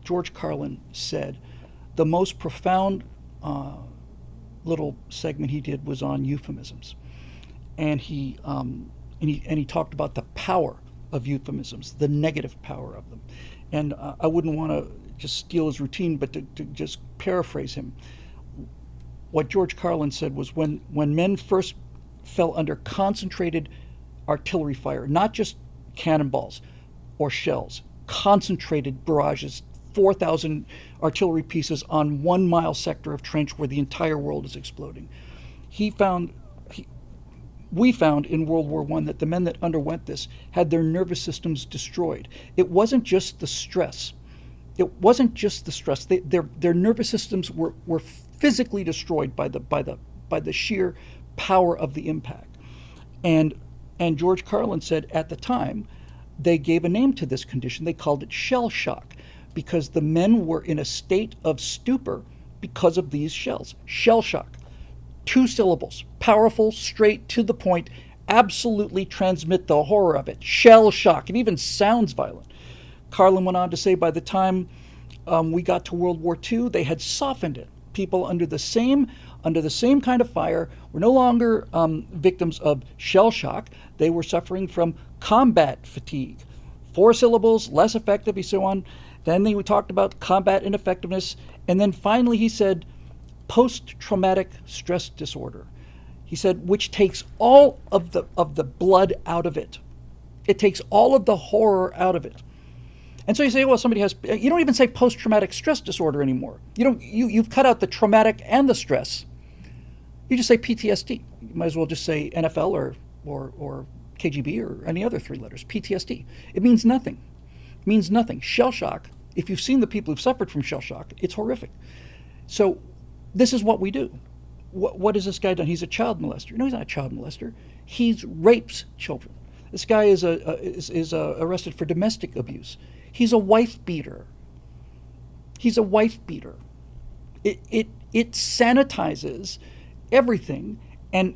George Carlin said, the most profound little segment he did was on euphemisms, and he talked about the power of euphemisms, the negative power of them. And I wouldn't want to just steal his routine, but to just paraphrase him. What George Carlin said was, when men first fell under concentrated artillery fire, not just cannonballs or shells, concentrated barrages, 4,000 artillery pieces on 1 mile sector of trench where the entire world is exploding. We found in World War I that the men that underwent this had their nervous systems destroyed. It wasn't just the stress. Their nervous systems were physically destroyed by the sheer power of the impact. And George Carlin said at the time, they gave a name to this condition. They called it shell shock, because the men were in a state of stupor because of these shells. Shell shock. 2 syllables, powerful, straight, to the point, absolutely transmit the horror of it. Shell shock. It even sounds violent. Carlin went on to say, by the time we got to World War II, they had softened it. People under the same kind of fire were no longer victims of shell shock. They were suffering from combat fatigue. 4 syllables, less effective, and so on. Then we talked about combat ineffectiveness, and then finally he said post-traumatic stress disorder. He said, which takes all of the blood out of it. It takes all of the horror out of it. And so you say, well, somebody has, you don't even say post-traumatic stress disorder anymore. You've cut out the traumatic and the stress. You just say PTSD. You might as well just say NFL or KGB or any other 3 letters, PTSD. It means nothing. It means nothing. Shell shock, if you've seen the people who've suffered from shell shock, it's horrific. So this is what we do. What has this guy done? He's a child molester. No, he's not a child molester. He rapes children. This guy is arrested for domestic abuse. He's a wife beater. He's a wife beater. It sanitizes everything, and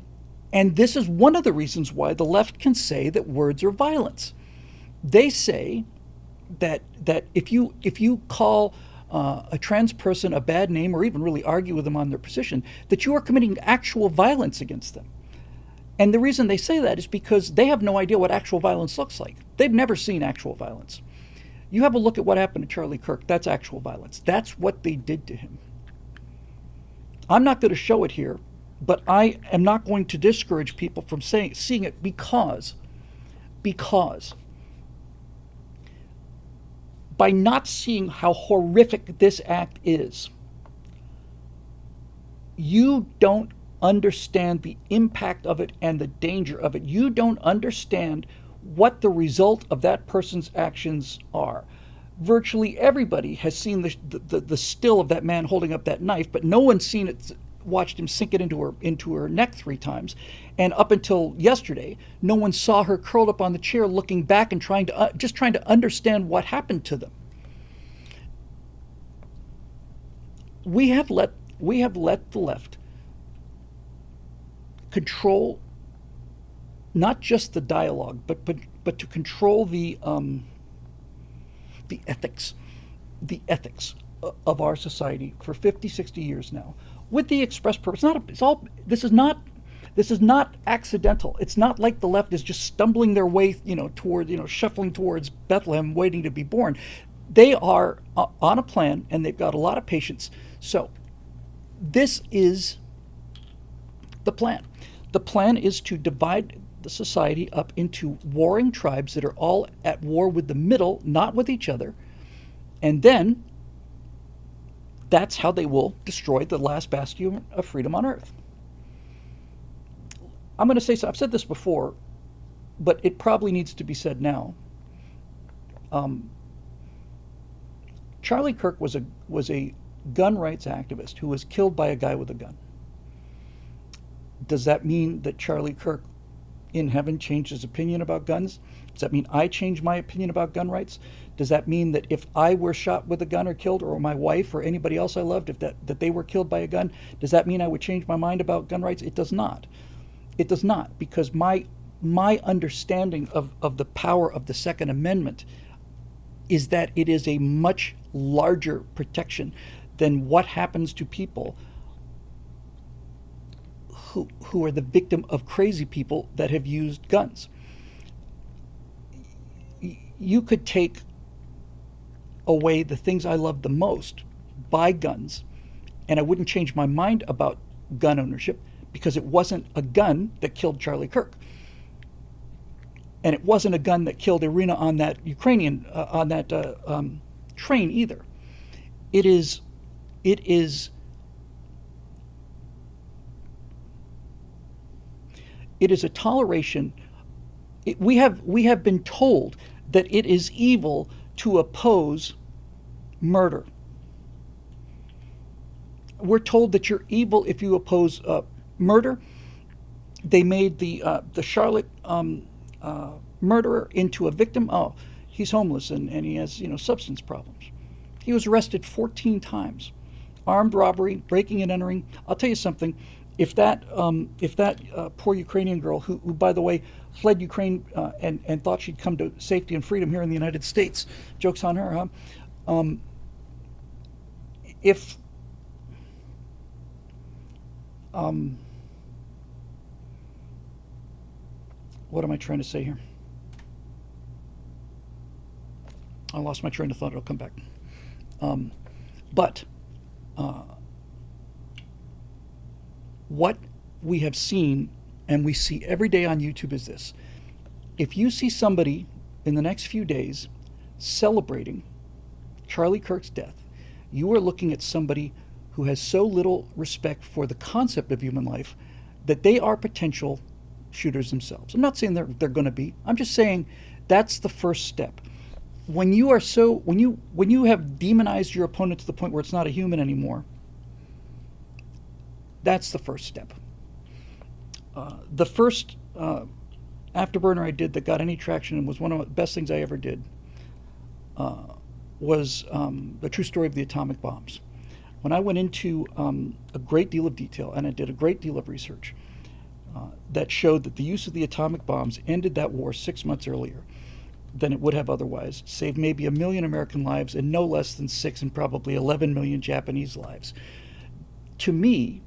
this is one of the reasons why the left can say that words are violence. They say that if you call a trans person a bad name, or even really argue with them on their position, that you are committing actual violence against them. And the reason they say that is because they have no idea what actual violence looks like. They've never seen actual violence. You have a look at what happened to Charlie Kirk. That's actual violence. That's what they did to him. I'm not going to show it here, but I am not going to discourage people from seeing it, because by not seeing how horrific this act is, you don't understand the impact of it and the danger of it. You don't understand what the result of that person's actions are. Virtually everybody has seen the still of that man holding up that knife, but no one's seen it, watched him sink it into her neck 3 times. And up until yesterday, no one saw her curled up on the chair, looking back and trying to understand what happened to them. We have let the left control not just the dialogue, but to control the ethics of our society for 50, 60 years now, with the express purpose. This is not accidental. It's not like the left is just stumbling their way, shuffling towards Bethlehem, waiting to be born. They are on a plan, and they've got a lot of patience. So this is the plan. The plan is to divide the society up into warring tribes that are all at war with the middle, not with each other. And then that's how they will destroy the last bastion of freedom on earth. I'm going to say so. I've said this before, but it probably needs to be said now. Um, Charlie Kirk was a gun rights activist who was killed by a guy with a gun. Does that mean that Charlie Kirk in heaven changed his opinion about guns? Does that mean I changed my opinion about gun rights? Does that mean that if I were shot with a gun or killed, or my wife or anybody else I loved, if that they were killed by a gun, does that mean I would change my mind about gun rights? It does not. It does not, because my understanding of the power of the Second Amendment is that it is a much larger protection than what happens to people who are the victim of crazy people that have used guns. You could take away the things I love the most by guns, and I wouldn't change my mind about gun ownership, because it wasn't a gun that killed Charlie Kirk. And it wasn't a gun that killed Irina on that Ukrainian, on that train either. It is a toleration. We have been told that it is evil to oppose murder. We're told that you're evil if you oppose murder. They made the Charlotte murderer into a victim. Oh, he's homeless and he has substance problems. He was arrested 14 times, armed robbery, breaking and entering. I'll tell you something. If that poor Ukrainian girl, who by the way fled Ukraine and thought she'd come to safety and freedom here in the United States, joke's on her, huh? If what am I trying to say here? I lost my train of thought. It'll come back. But what we have seen and we see every day on YouTube is this. If you see somebody in the next few days celebrating Charlie Kirk's death, you are looking at somebody who has so little respect for the concept of human life that they are potential shooters themselves. I'm not saying they're going to be. I'm just saying that's the first step. When you have demonized your opponent to the point where it's not a human anymore, that's the first step. The first afterburner I did that got any traction and was one of the best things I ever did was the true story of the atomic bombs. When I went into a great deal of detail and I did a great deal of research that showed that the use of the atomic bombs ended that war 6 months earlier than it would have otherwise, saved maybe 1 million American lives and no less than 6 and probably 11 million Japanese lives. To me,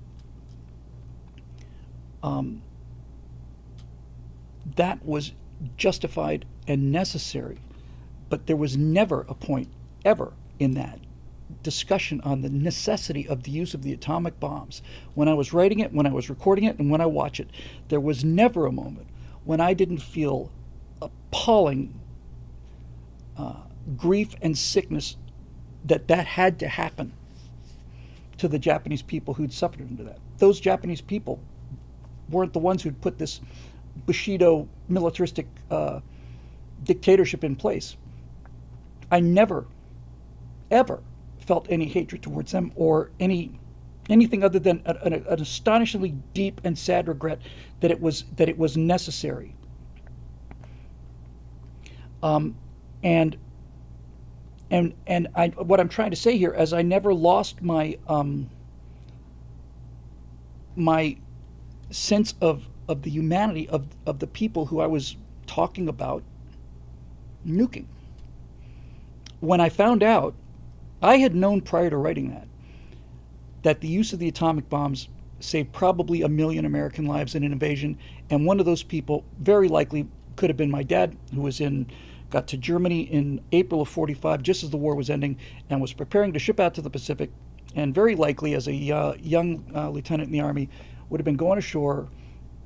that was justified and necessary, but there was never a point ever in that discussion on the necessity of the use of the atomic bombs. When I was writing it, when I was recording it, and when I watch it, there was never a moment when I didn't feel appalling grief and sickness that had to happen to the Japanese people who'd suffered under that. Those Japanese people weren't the ones who'd put this Bushido militaristic dictatorship in place. I never, ever felt any hatred towards them or anything other than an astonishingly deep and sad regret that it was necessary. And what I'm trying to say here is I never lost my my sense of the humanity of the people who I was talking about nuking. When I found out, I had known prior to writing that the use of the atomic bombs saved probably 1 million American lives in an invasion, and one of those people very likely could have been my dad, who got to Germany in April of '45, just as the war was ending, and was preparing to ship out to the Pacific, and very likely as a young lieutenant in the Army would have been going ashore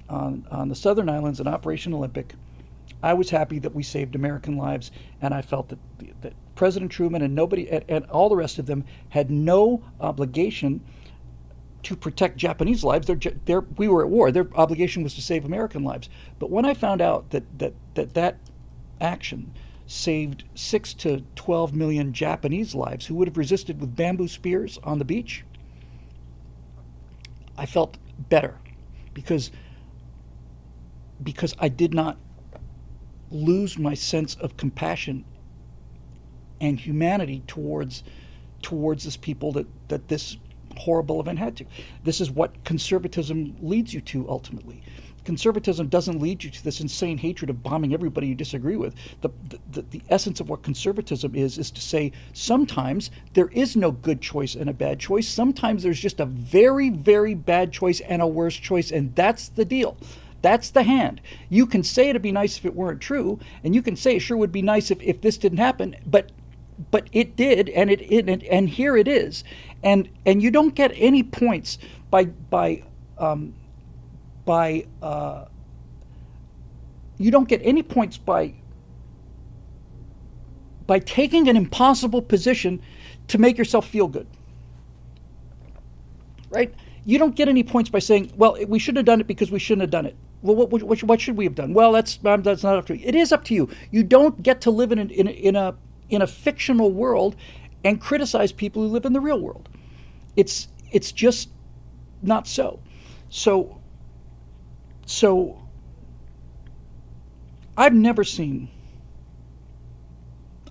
on the Southern Islands in Operation Olympic. I was happy that we saved American lives, and I felt that President Truman and nobody and all the rest of them had no obligation to protect Japanese lives. We were at war. Their obligation was to save American lives. But when I found out that action saved 6 to 12 million Japanese lives who would have resisted with bamboo spears on the beach, I felt better because I did not lose my sense of compassion and humanity towards this people that this horrible event had to. This is what conservatism leads you to ultimately. Conservatism doesn't lead you to this insane hatred of bombing everybody you disagree with. The essence of what conservatism is to say sometimes there is no good choice and a bad choice. Sometimes there's just a very, very bad choice and a worse choice, and that's the deal. That's the hand. You can say it'd be nice if it weren't true, and you can say it sure would be nice if this didn't happen, but it did, and here it is, and you don't get any points by you don't get any points by taking an impossible position to make yourself feel good, right? You don't get any points by saying, well, we shouldn't have done it because we shouldn't have done it. Well, what should we have done? Well, that's not up to you. It is up to you. You don't get to live in a fictional world and criticize people who live in the real world. It's just not so. So I've never seen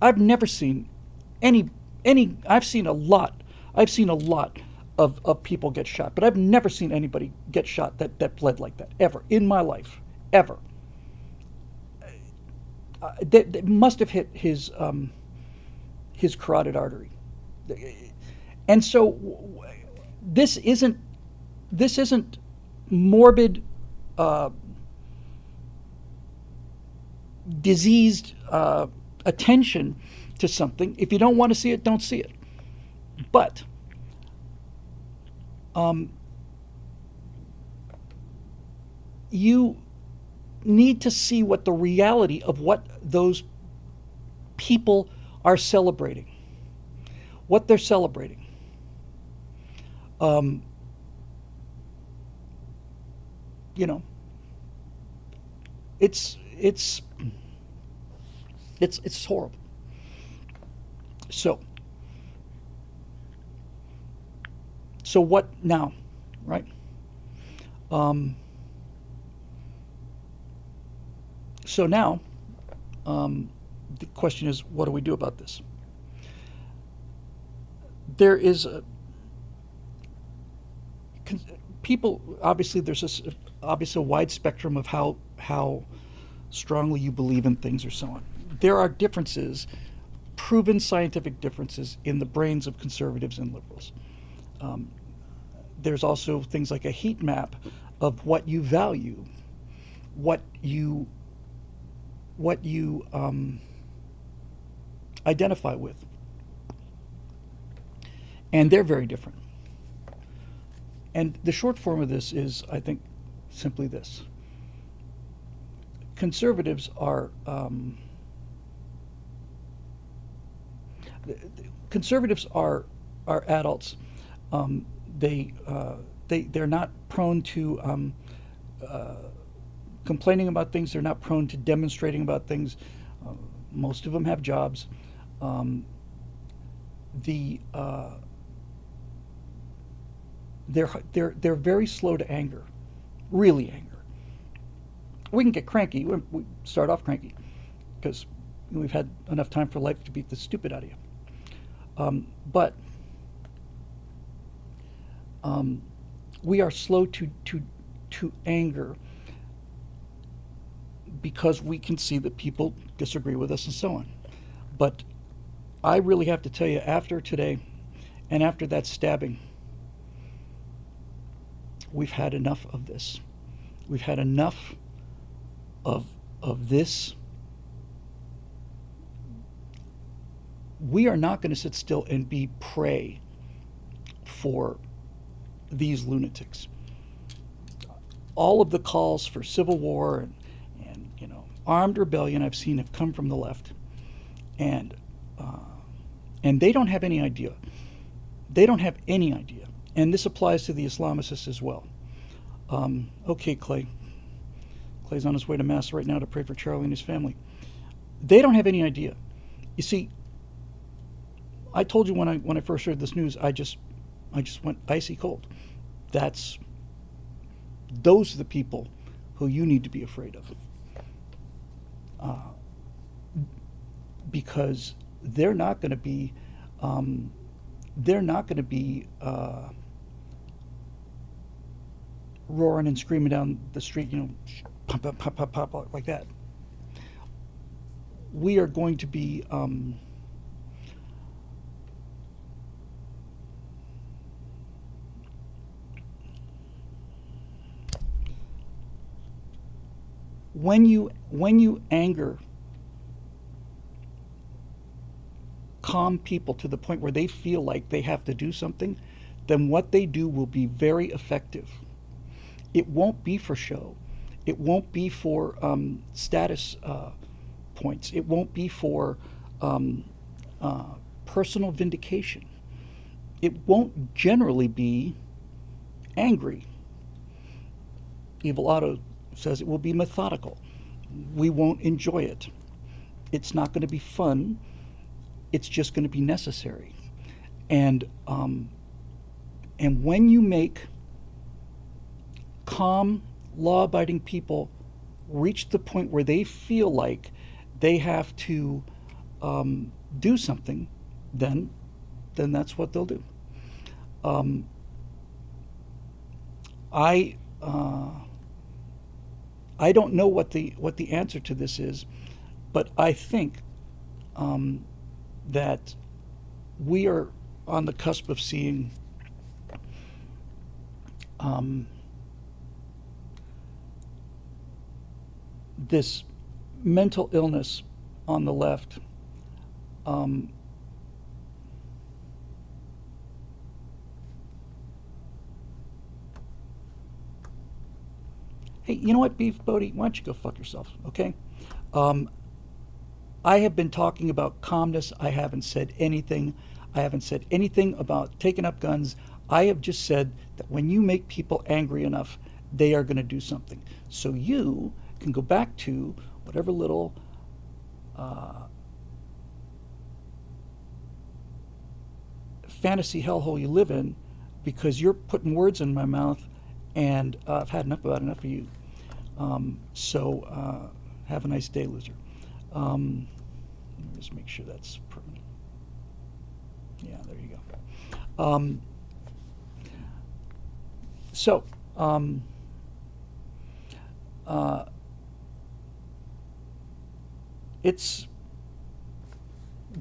any I've seen a lot of people get shot, but I've never seen anybody get shot that bled like that ever in my life, ever. That must have hit his carotid artery, and so this isn't morbid, diseased attention to something. If you don't want to see it, don't see it. But you need to see what the reality of what those people are celebrating, what they're celebrating. You know, it's horrible. So what now, right? So now, the question is, what do we do about this? There is people, obviously there's obviously a wide spectrum of how strongly you believe in things or so on. There are differences, proven scientific differences in the brains of conservatives and liberals. There's also things like a heat map of what you value, what you identify with, and they're very different. And the short form of this is, I think, simply this: conservatives are adults. They're not prone to complaining about things. They're not prone to demonstrating about things. Most of them have jobs. They're very slow to anger, really anger. We can get cranky. We start off cranky because we've had enough time for life to beat the stupid out of you. But we are slow to anger because we can see that people disagree with us and so on. But I really have to tell you, after today and after that stabbing, we've had enough of this. We've had enough of this. We are not going to sit still and be prey for these lunatics. All of the calls for civil war and armed rebellion I've seen have come from the left, and they don't have any idea. They don't have any idea, and this applies to the Islamicists as well. Okay, Clay. Clay's on his way to Mass right now to pray for Charlie and his family. They don't have any idea. You see, I told you when I first heard this news, I just went icy cold. That's those are the people who you need to be afraid of, uh, because they're not going to be they're not going to be roaring and screaming down the street, pop, pop, pop, pop, pop, like that. We are going to be when you anger calm people to the point where they feel like they have to do something, then what they do will be very effective. It won't be for show. It won't be for status points. It won't be for um, personal vindication. It won't generally be angry. Evil Otto says it will be methodical. We won't enjoy it. It's not going to be fun. It's just going to be necessary. And when you make calm, law-abiding people reach the point where they feel like they have to do something, then that's what they'll do. Um, I I don't know what the answer to this is, but I think that we are on the cusp of seeing um, this mental illness on the left. Um, hey, you know what, Beef Bodie? Why don't you go fuck yourself, okay? Um, I have been talking about calmness. I haven't said anything. I haven't said anything about taking up guns. I have just said that when you make people angry enough, they are going to do something. So you can go back to whatever little uh, fantasy hellhole you live in, because you're putting words in my mouth, and I've had enough of you. Have a nice day, loser. Let me just make sure that's permanent. Yeah, there you go. So, uh, it's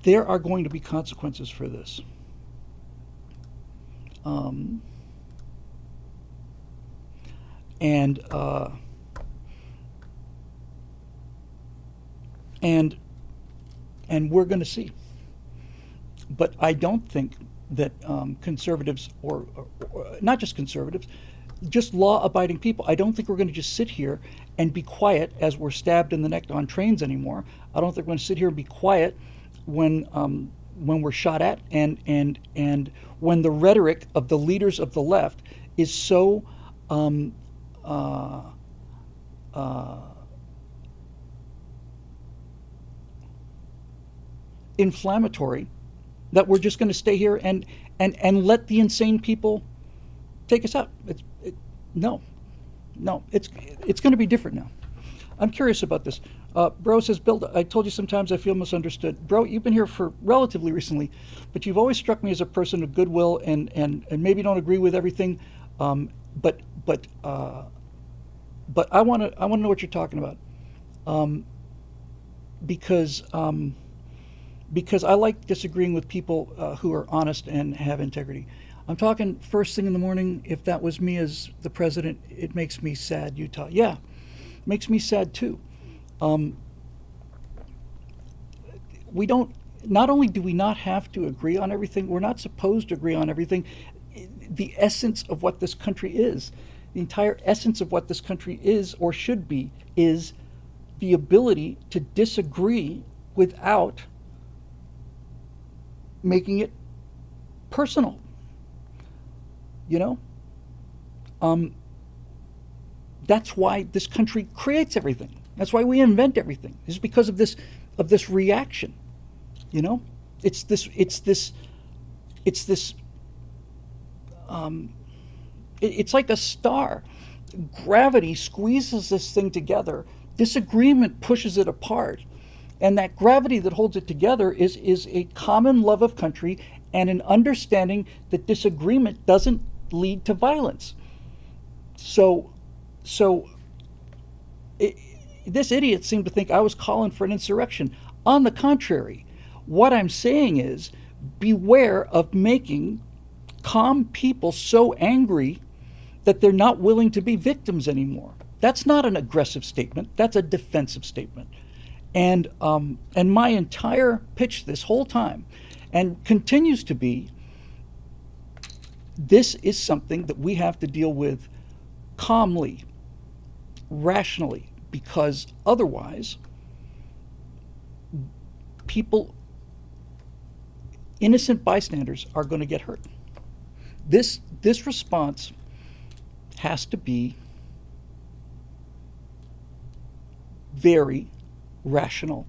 there are going to be consequences for this. Um, and and and we're going to see. But I don't think that conservatives, or not just conservatives, just law-abiding people, I don't think we're going to just sit here and be quiet as we're stabbed in the neck on trains anymore. I don't think we're going to sit here and be quiet when we're shot at, and when the rhetoric of the leaders of the left is so um, uh, uh, inflammatory, that we're just going to stay here and let the insane people take us out. No, it's going to be different now. I'm curious about this. Bro says, Bill, I told you sometimes I feel misunderstood. Bro, you've been here for relatively recently, but you've always struck me as a person of goodwill, and maybe don't agree with everything, but I want to know what you're talking about, because I like disagreeing with people who are honest and have integrity. I'm talking first thing in the morning. If that was me as the president, it makes me sad, Utah. Yeah, it makes me sad too. We don't. Not only do we not have to agree on everything, we're not supposed to agree on everything. The essence of what this country is, the entire essence of what this country is or should be, is the ability to disagree without making it personal. You know, that's why this country creates everything. That's why we invent everything. It's because of this of this reaction. You know, it's this, it's this, it's this. It's like a star. Gravity squeezes this thing together. Disagreement pushes it apart. And that gravity that holds it together is a common love of country and an understanding that disagreement doesn't lead to violence. So, so it, this idiot seemed to think I was calling for an insurrection. On the contrary, what I'm saying is beware of making calm people so angry that they're not willing to be victims anymore. That's not an aggressive statement. That's a defensive statement. And my entire pitch this whole time, and continues to be, this is something that we have to deal with calmly, rationally, because otherwise, people, innocent bystanders, are going to get hurt. This response has to be very rational.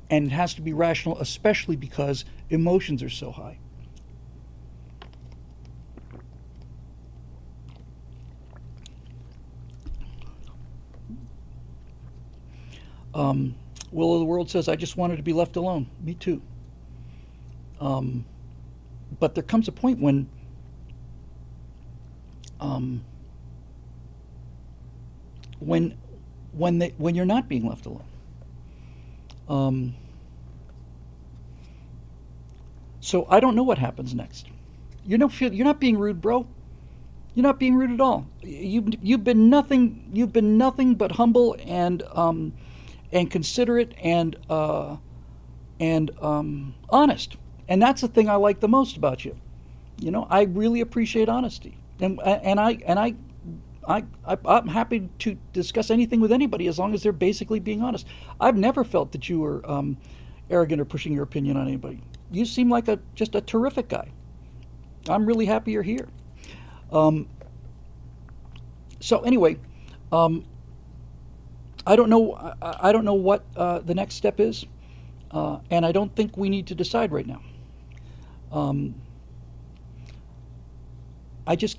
And it has to be rational, especially because emotions are so high. Will of the World says, I just wanted to be left alone. Me too. But there comes a point when when you're not being left alone. So I don't know what happens next. You're not being rude, bro. You're not being rude at all. You've been nothing. You've been nothing but humble and considerate and honest. And that's the thing I like the most about you. You know, I really appreciate honesty, and I'm happy to discuss anything with anybody as long as they're basically being honest. I've never felt that you were arrogant or pushing your opinion on anybody. You seem like just a terrific guy. I'm really happy you're here. So anyway, I don't know. I don't know what the next step is, and I don't think we need to decide right now. I just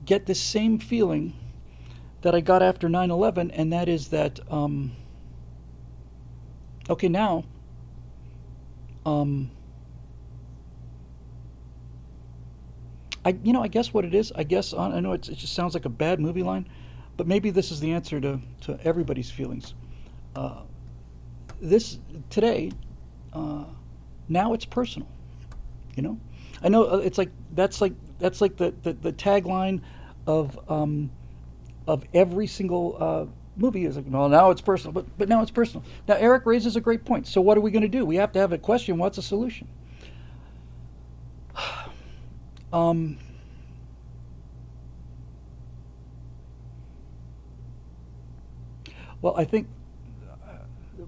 get this same feeling that I got after 9/11, and that is that okay, now I guess what it is, I know it just sounds like a bad movie line, but maybe this is the answer to everybody's feelings. This today, now it's personal. You know, I know it's like that's like the tagline of every single movie is like, well, now it's personal, but now it's personal. Now Eric raises a great point. So what are we going to do? We have to have a question. What's a solution? Well, I think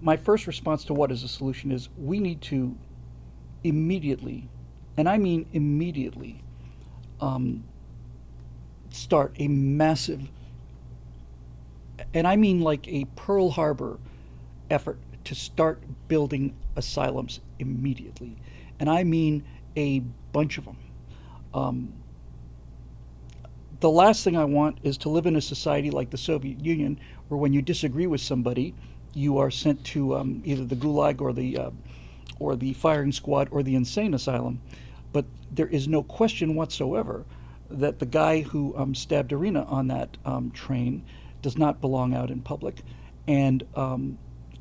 my first response to what is a solution is we need to immediately, and I mean immediately, start a massive, and I mean like a Pearl Harbor effort to start building asylums immediately. And I mean a bunch of them. The last thing I want is to live in a society like the Soviet Union, where when you disagree with somebody, you are sent to either the Gulag or the firing squad or the insane asylum. But there is no question whatsoever that the guy who stabbed Irina on that train does not belong out in public, and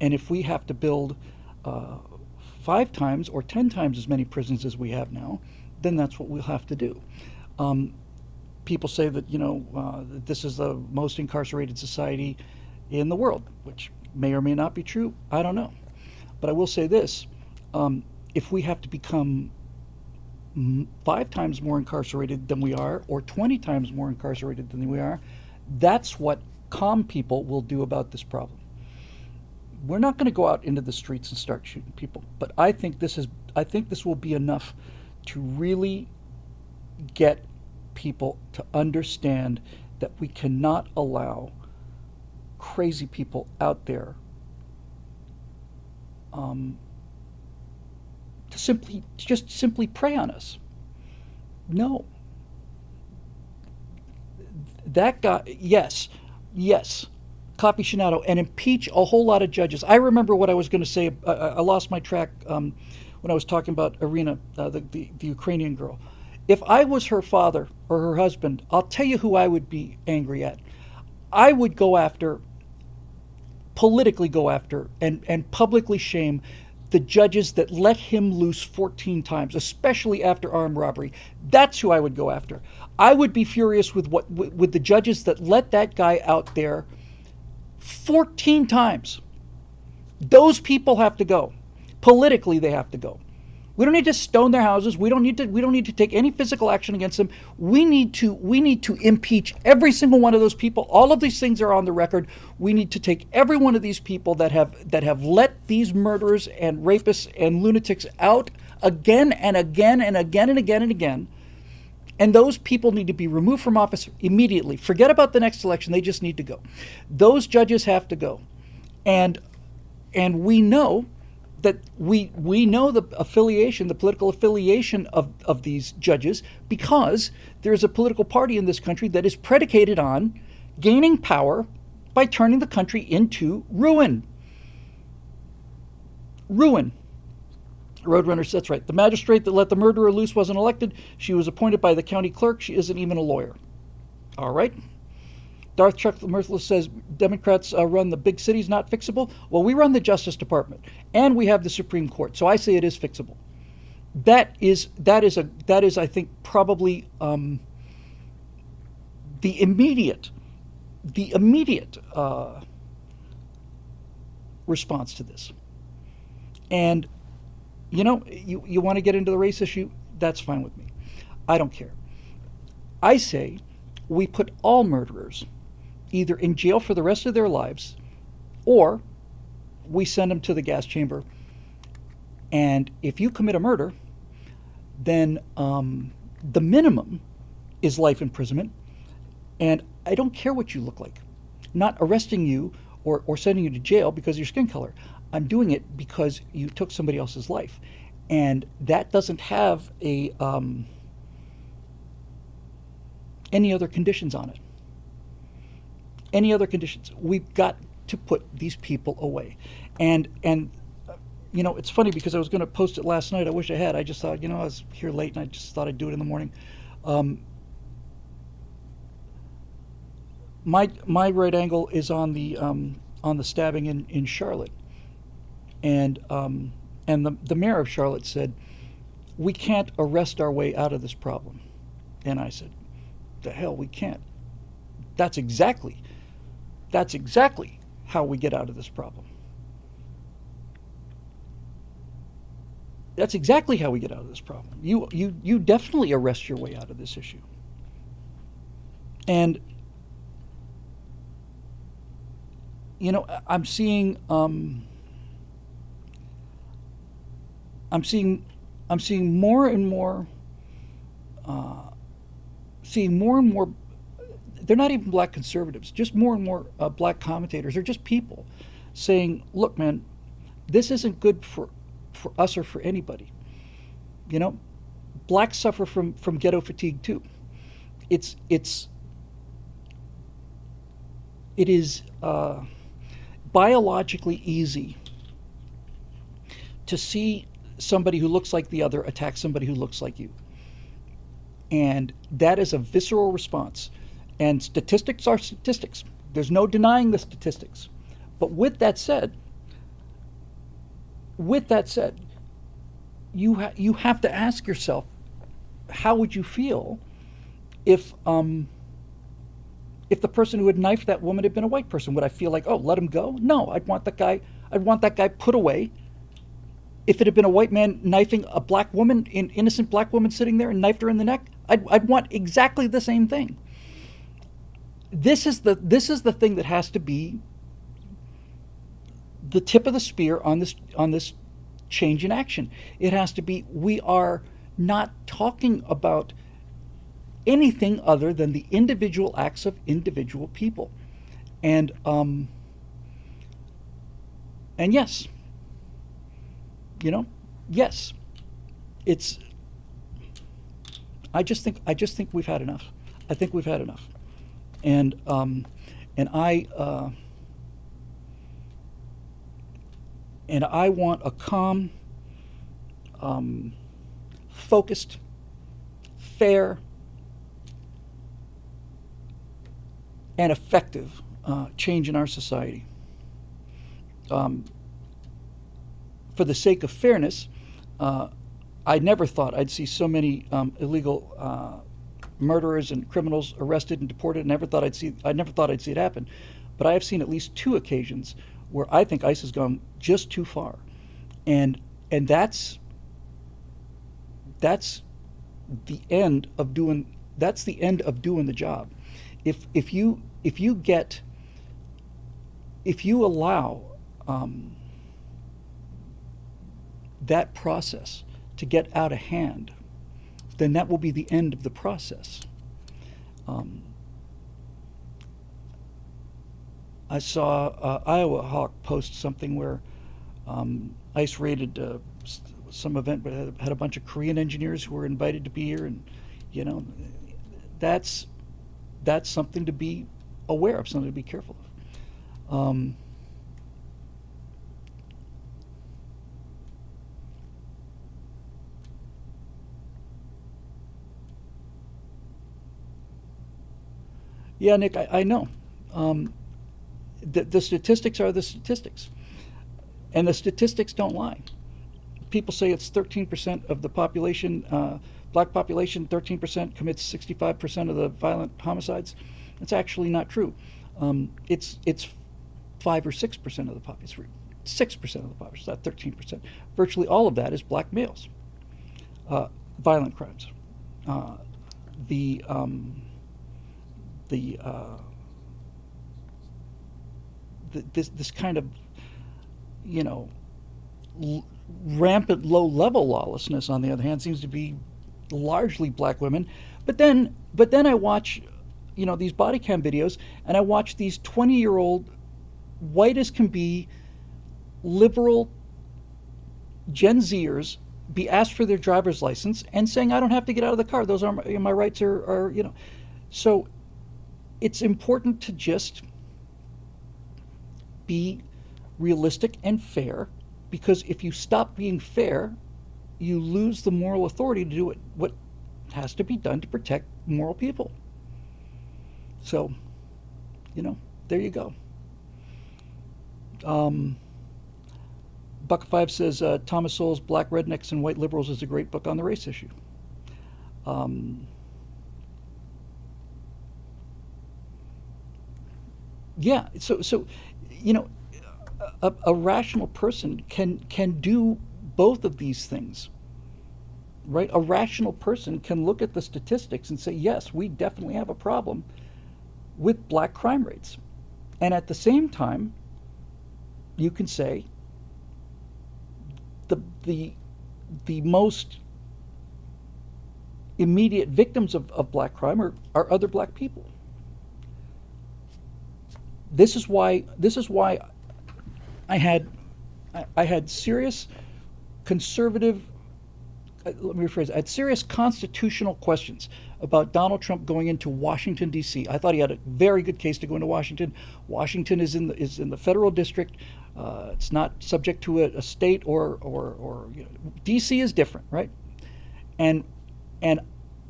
if we have to build 5 times or 10 times as many prisons as we have now, then that's what we'll have to do. People say that that this is the most incarcerated society in the world, which may or may not be true. I don't know, but I will say this: if we have to become 5 times more incarcerated than we are, or 20 times more incarcerated than we are, that's what calm people will do about this problem. We're not going to go out into the streets and start shooting people, but I think this will be enough to really get people to understand that we cannot allow crazy people out there to simply prey on us. No, that guy. Yes, yes. Copy Shinato and impeach a whole lot of judges. I remember what I was going to say. I lost my track when I was talking about Irina, the Ukrainian girl. If I was her father or her husband, I'll tell you who I would be angry at. I would go after, politically go after, and publicly shame the judges that let him loose 14 times, especially after armed robbery. That's who I would go after. I would be furious with the judges that let that guy out there 14 times. Those people have to go. Politically, they have to go. We don't need to stone their houses. We don't need to take any physical action against them. We need to impeach every single one of those people. All of these things are on the record. We need to take every one of these people that have let these murderers and rapists and lunatics out again and again and again and again and again. And those people need to be removed from office immediately. Forget about the next election. They just need to go. Those judges have to go. And we know that we know the affiliation, the political affiliation of these judges, because there's a political party in this country that is predicated on gaining power by turning the country into ruin. Ruin. Roadrunners, that's right. The magistrate that let the murderer loose wasn't elected. She was appointed by the county clerk. She isn't even a lawyer. All right. Darth Chuck the Merciless says Democrats run the big cities, not fixable. Well, we run the Justice Department, and we have the Supreme Court. So I say it is fixable. That is I think probably the immediate response to this. And you want to get into the race issue? That's fine with me. I don't care. I say we put all murderers either in jail for the rest of their lives, or we send them to the gas chamber. And if you commit a murder, then the minimum is life imprisonment. And I don't care what you look like. I'm not arresting you or sending you to jail because of your skin color. I'm doing it because you took somebody else's life. And that doesn't have any other conditions on it. Any other conditions. We've got to put these people away. And it's funny because I was going to post it last night. I wish I had. I just thought, I was here late and I just thought I'd do it in the morning. My right angle is on the stabbing in Charlotte. And the mayor of Charlotte said, we can't arrest our way out of this problem. And I said, the hell we can't. That's exactly how we get out of this problem. That's exactly how we get out of this problem. You definitely arrest your way out of this issue. And I'm seeing more and more they're not even black conservatives, just more and more black commentators, or just people saying, look, man, this isn't good for us or for anybody. Blacks suffer from ghetto fatigue too. It is biologically easy to see somebody who looks like the other attack somebody who looks like you. And that is a visceral response. And statistics are statistics. There's no denying the statistics. But with that said, you have to ask yourself, how would you feel if the person who had knifed that woman had been a white person? Would I feel like, oh, let him go? No, I'd want that guy put away. If it had been a white man knifing a black woman, an innocent black woman sitting there and knifed her in the neck, I'd want exactly the same thing. This is the thing that has to be the tip of the spear on this change in action. It has to be, we are not talking about anything other than the individual acts of individual people. And yes, You know, yes, it's. I just think we've had enough. I think we've had enough, and and I and I want a calm, focused, fair, and effective change in our society. Um, for the sake of fairness, I never thought I'd see so many illegal murderers and criminals arrested and deported. I never thought I'd see it happen, but I have seen at least two occasions where I think ICE has gone just too far, and that's the end of doing the job. If you allow that process to get out of hand, then that will be the end of the process. I saw Iowa Hawk post something where ICE raided some event, but had a bunch of Korean engineers who were invited to be here, and you know, that's something to be aware of, something to be careful of. Yeah, Nick, I know. The statistics are the statistics, and the statistics don't lie. People say it's 13% of the population, black population, 13% commits 65% of the violent homicides. That's actually not true. It's 5 or 6% of the population. 6% of the population, not 13%. Virtually all of that is black males. Violent crimes. The this kind of, you know, rampant low-level lawlessness, on the other hand, seems to be largely black women. But then I watch, you know, these body cam videos, and I watch these 20-year-old, white as can be, liberal Gen Zers be asked for their driver's license and saying, "I don't have to get out of the car. Those are my rights are you know." So it's important to just be realistic and fair, because if you stop being fair, you lose the moral authority to do what has to be done to protect moral people. So, you know, there you go. Buck Five says Thomas Sowell's Black Rednecks and White Liberals is a great book on the race issue. Yeah, so you know, a rational person can do both of these things, right? A rational person can look at the statistics and say, yes, we definitely have a problem with black crime rates, and at the same time, you can say the most immediate victims of black crime are other black people. This is why I had serious conservative, let me rephrase, I had serious constitutional questions about Donald Trump going into Washington, D.C. I thought he had a very good case to go into Washington. Washington is in the federal district. It's not subject to a state or you know, D.C. is different, right? And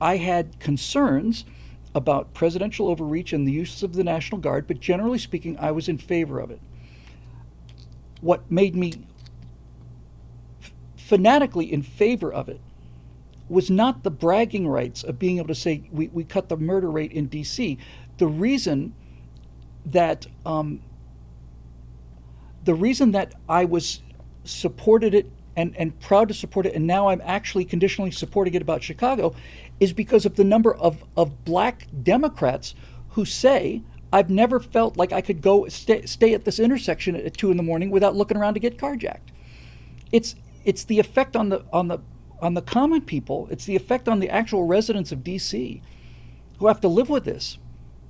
I had concerns about presidential overreach and the use of the National Guard, but generally speaking, I was in favor of it. What made me fanatically in favor of it was not the bragging rights of being able to say we cut the murder rate in D.C. The reason that I was supported it and proud to support it, and now I'm actually conditionally supporting it about Chicago, is because of the number of black Democrats who say, I've never felt like I could go stay at this intersection at 2 a.m. without looking around to get carjacked. It's the effect on the common people. It's the effect on the actual residents of D.C. who have to live with this.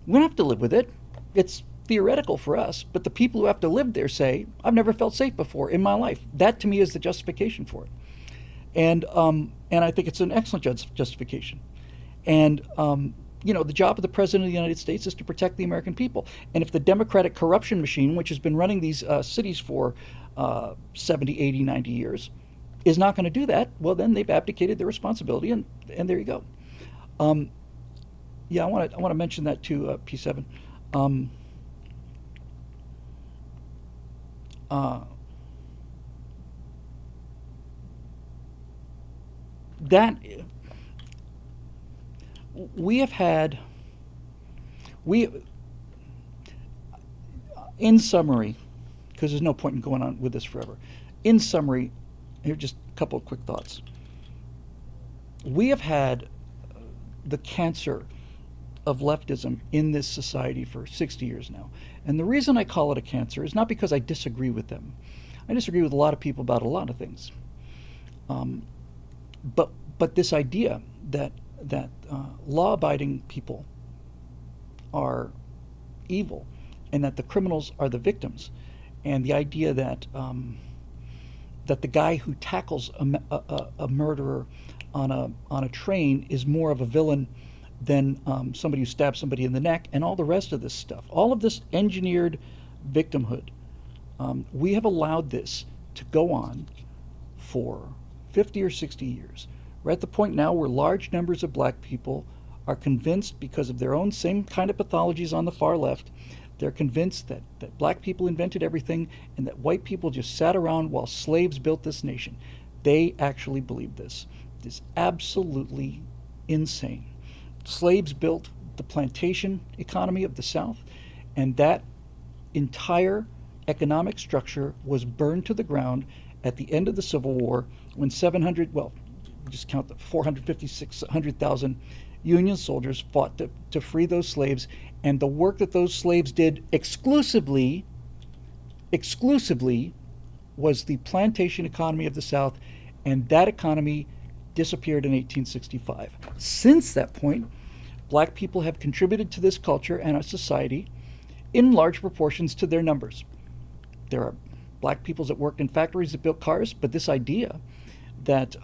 We don't have to live with it. It's theoretical for us, but the people who have to live there say, I've never felt safe before in my life. That to me is the justification for it. And I think it's an excellent justification. And the job of the President of the United States is to protect the American people. And if the Democratic corruption machine, which has been running these cities for 70, 80, 90 years, is not going to do that, well, then they've abdicated their responsibility, and there you go. I want to mention that too, P7. That we have had, in summary, because there's no point in going on with this forever. In summary, here are just a couple of quick thoughts. We have had the cancer of leftism in this society for 60 years now. And the reason I call it a cancer is not because I disagree with them. I disagree with a lot of people about a lot of things. But this idea that law-abiding people are evil and that the criminals are the victims, and the idea that that the guy who tackles a murderer on a train is more of a villain than somebody who stabs somebody in the neck, and all the rest of this stuff, all of this engineered victimhood, we have allowed this to go on for 50 or 60 years. We're at the point now where large numbers of black people are convinced, because of their own same kind of pathologies on the far left, they're convinced that black people invented everything and that white people just sat around while slaves built this nation. They actually believe this. It is absolutely insane. Slaves built the plantation economy of the South, and that entire economic structure was burned to the ground at the end of the Civil War when 600,000 Union soldiers fought to free those slaves, and the work that those slaves did exclusively was the plantation economy of the South, and that economy disappeared in 1865. Since that point, black people have contributed to this culture and our society in large proportions to their numbers. There are black people that worked in factories that built cars, but this idea that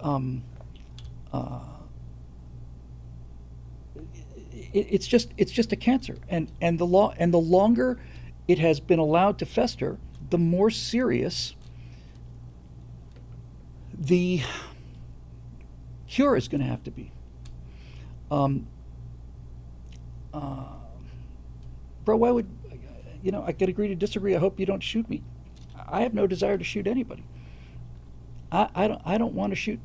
it's just a cancer, and the longer it has been allowed to fester, the more serious the cure is going to have to be. Bro, why would I could agree to disagree. I hope you don't shoot me. I have no desire to shoot anybody. I don't want to shoot.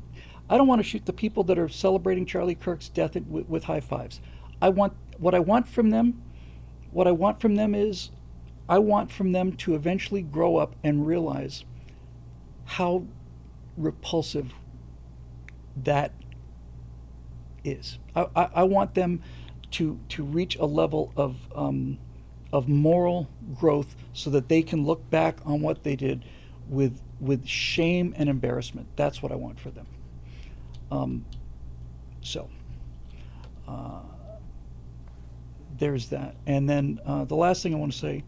I don't want to shoot the people that are celebrating Charlie Kirk's death with high fives. What I want from them is I want from them to eventually grow up and realize how repulsive that is. I want them to reach a level of moral growth so that they can look back on what they did with shame and embarrassment. That's what I want for them. There's that. And then the last thing I want to say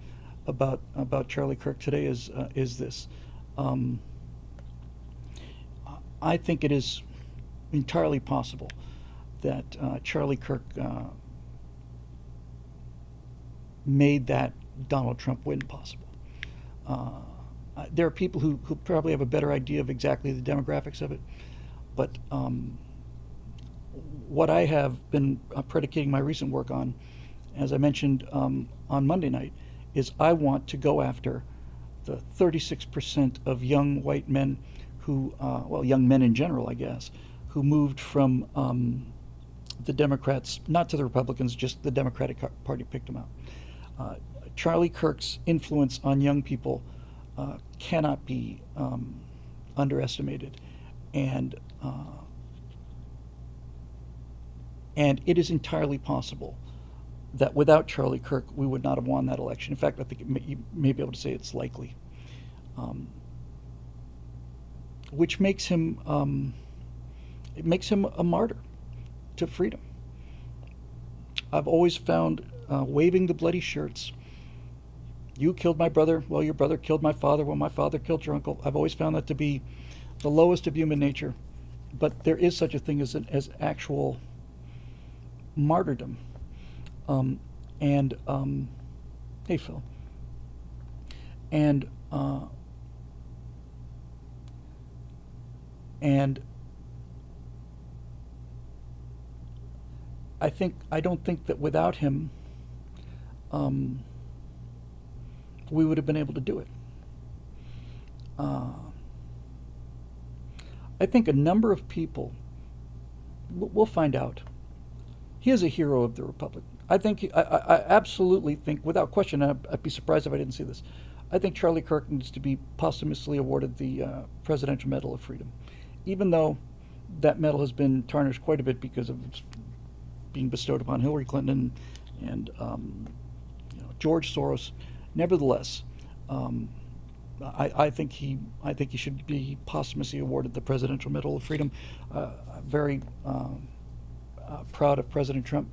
about Charlie Kirk today is this. I think it is entirely possible that Charlie Kirk made that Donald Trump win possible. There are people who probably have a better idea of exactly the demographics of it, but what I have been predicating my recent work on, as I mentioned on Monday night, is I want to go after the 36% of young white men who, young men in general, I guess, who moved from the Democrats, not to the Republicans, just the Democratic Party picked them out. Charlie Kirk's influence on young people cannot be underestimated, and it is entirely possible that without Charlie Kirk, we would not have won that election. In fact, I think you may be able to say it's likely, which makes him a martyr to freedom. I've always found waving the bloody shirts you killed my brother, well, your brother killed my father, well, my father killed your uncle. I've always found that to be the lowest of human nature. But there is such a thing as actual martyrdom. Um, and hey, Phil. And and I don't think that without him, we would have been able to do it. I think a number of people, we'll find out. He is a hero of the Republic. I absolutely think, without question, I'd be surprised if I didn't see this. I think Charlie Kirk needs to be posthumously awarded the Presidential Medal of Freedom, even though that medal has been tarnished quite a bit because of being bestowed upon Hillary Clinton and George Soros. Nevertheless, I think he should be posthumously awarded the Presidential Medal of Freedom. Very proud of President Trump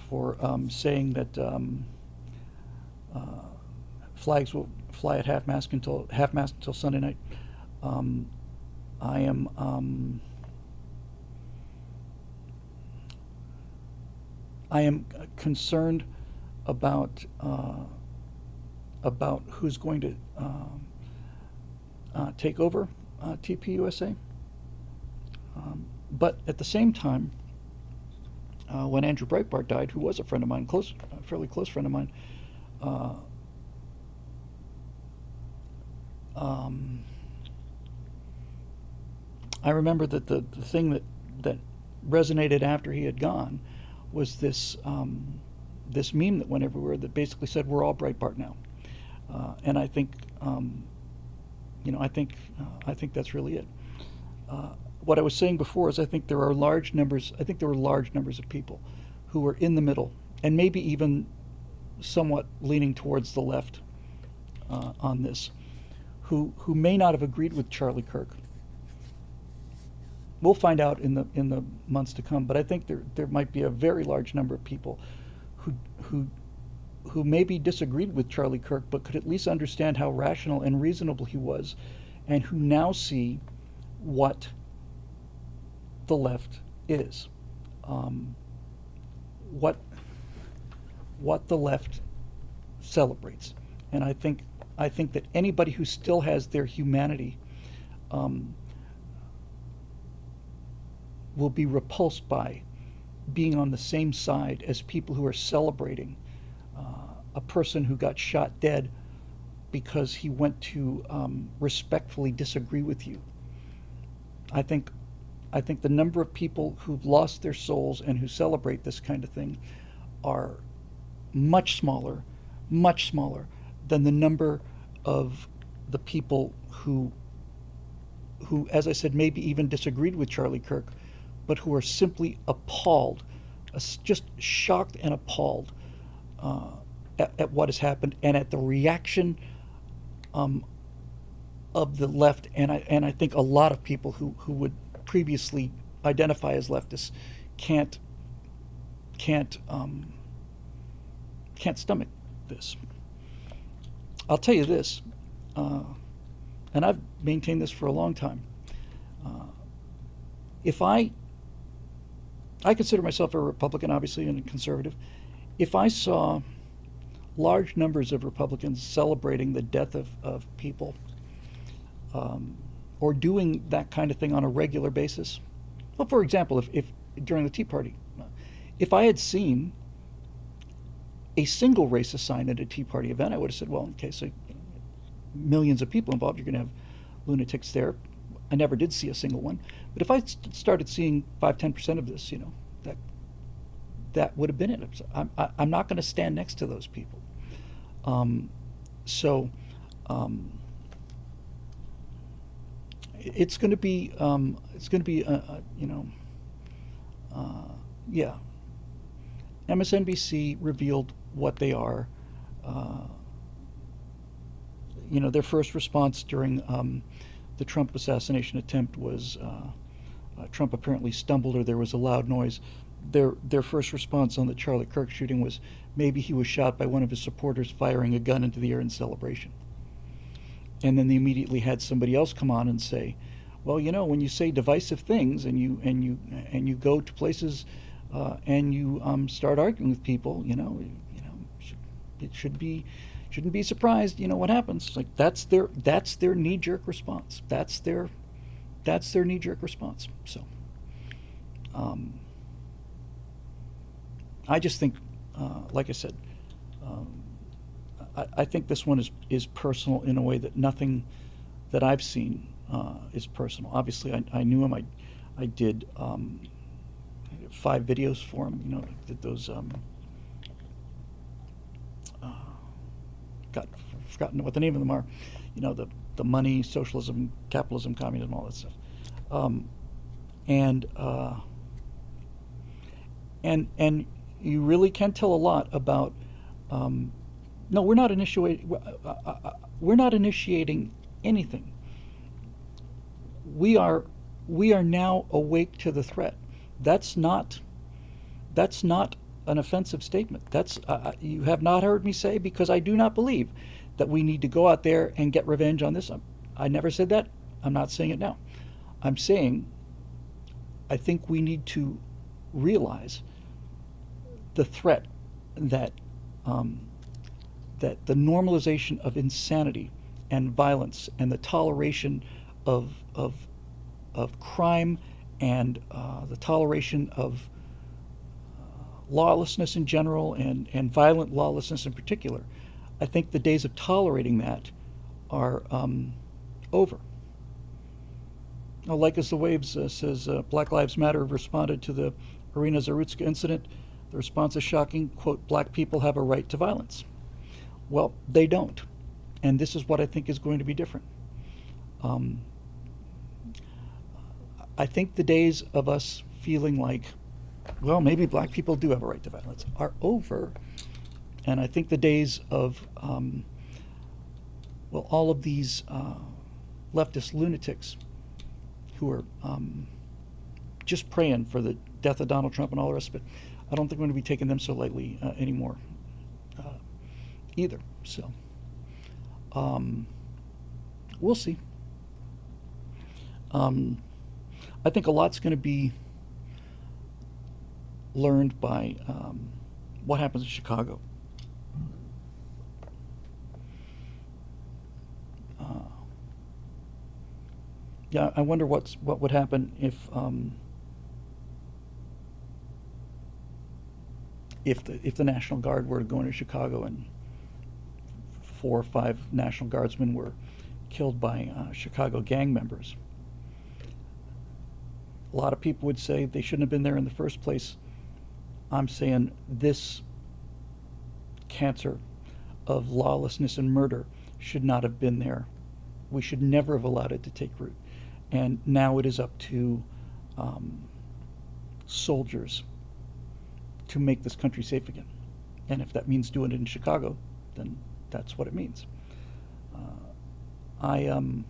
for saying that flags will fly at half mast until Sunday night. I am concerned about who's going to take over TPUSA. But at the same time, when Andrew Breitbart died, who was a friend of mine, a fairly close friend of mine, I remember that the thing that resonated after he had gone was this meme that went everywhere that basically said, "We're all Breitbart now," and I think I think that's really it. What I was saying before is I think there were large numbers of people who were in the middle and maybe even somewhat leaning towards the left on this, who may not have agreed with Charlie Kirk. We'll find out in the months to come, but I think there might be a very large number of people who maybe disagreed with Charlie Kirk, but could at least understand how rational and reasonable he was, and who now see what the left is, what the left celebrates. And I think that anybody who still has their humanity will be repulsed by being on the same side as people who are celebrating a person who got shot dead because he went to respectfully disagree with you. I think the number of people who've lost their souls and who celebrate this kind of thing are much smaller than the number of the people who, as I said, maybe even disagreed with Charlie Kirk, but who are simply appalled, just shocked and appalled at what has happened and at the reaction of the left. And I think a lot of people who would previously identify as leftists can't stomach this. I'll tell you this, and I've maintained this for a long time. If I consider myself a Republican, obviously, and a conservative. If I saw large numbers of Republicans celebrating the death of people, or doing that kind of thing on a regular basis, well, for example, if during the Tea Party, if I had seen a single racist sign at a Tea Party event, I would have said, well, okay, so millions of people involved, you're going to have lunatics there. I never did see a single one. But if I started seeing 5-10% of this, that would have been it. I'm not going to stand next to those people. It's going to be yeah. MSNBC revealed what they are. Their first response during the Trump assassination attempt was Trump apparently stumbled or there was a loud noise. their first response on the Charlie Kirk shooting was maybe he was shot by one of his supporters firing a gun into the air in celebration. And then they immediately had somebody else come on and say, well, when you say divisive things and you go to places and you start arguing with people, it shouldn't be surprised, what happens. Like that's their knee-jerk response. That's their knee-jerk response. So I just think, like I said, I think this one is personal in a way that nothing that I've seen is personal. Obviously, I knew him. I did 5 videos for him. Did those. Forgotten what the name of them are. The money, socialism, capitalism, communism, all that stuff. And you really can tell a lot about. No, we're not initiating. We're not initiating anything. We are now awake to the threat. That's not an offensive statement. That's you have not heard me say, because I do not believe that we need to go out there and get revenge on this. I never said that. I'm not saying it now. I'm saying I think we need to realize the threat that that the normalization of insanity and violence and the toleration of crime and the toleration of lawlessness in general and violent lawlessness in particular, I think the days of tolerating that are over. Now, Like as the Waves says, Black Lives Matter responded to the Irina Zarutska incident. The response is shocking. Quote, black people have a right to violence. Well, they don't. And this is what I think is going to be different. I think the days of us feeling like, well, maybe black people do have a right to violence are over. And I think the days of, all of these leftist lunatics who are just praying for the death of Donald Trump and all the rest of it, I don't think we're going to be taking them so lightly anymore either. So we'll see. I think a lot's going to be learned by what happens in Chicago. Yeah, I wonder what would happen if the National Guard were to go into Chicago and 4 or 5 National Guardsmen were killed by Chicago gang members. A lot of people would say they shouldn't have been there in the first place. I'm saying this cancer of lawlessness and murder should not have been there. We should never have allowed it to take root. And now it is up to soldiers to make this country safe again. And if that means doing it in Chicago, then that's what it means. I don't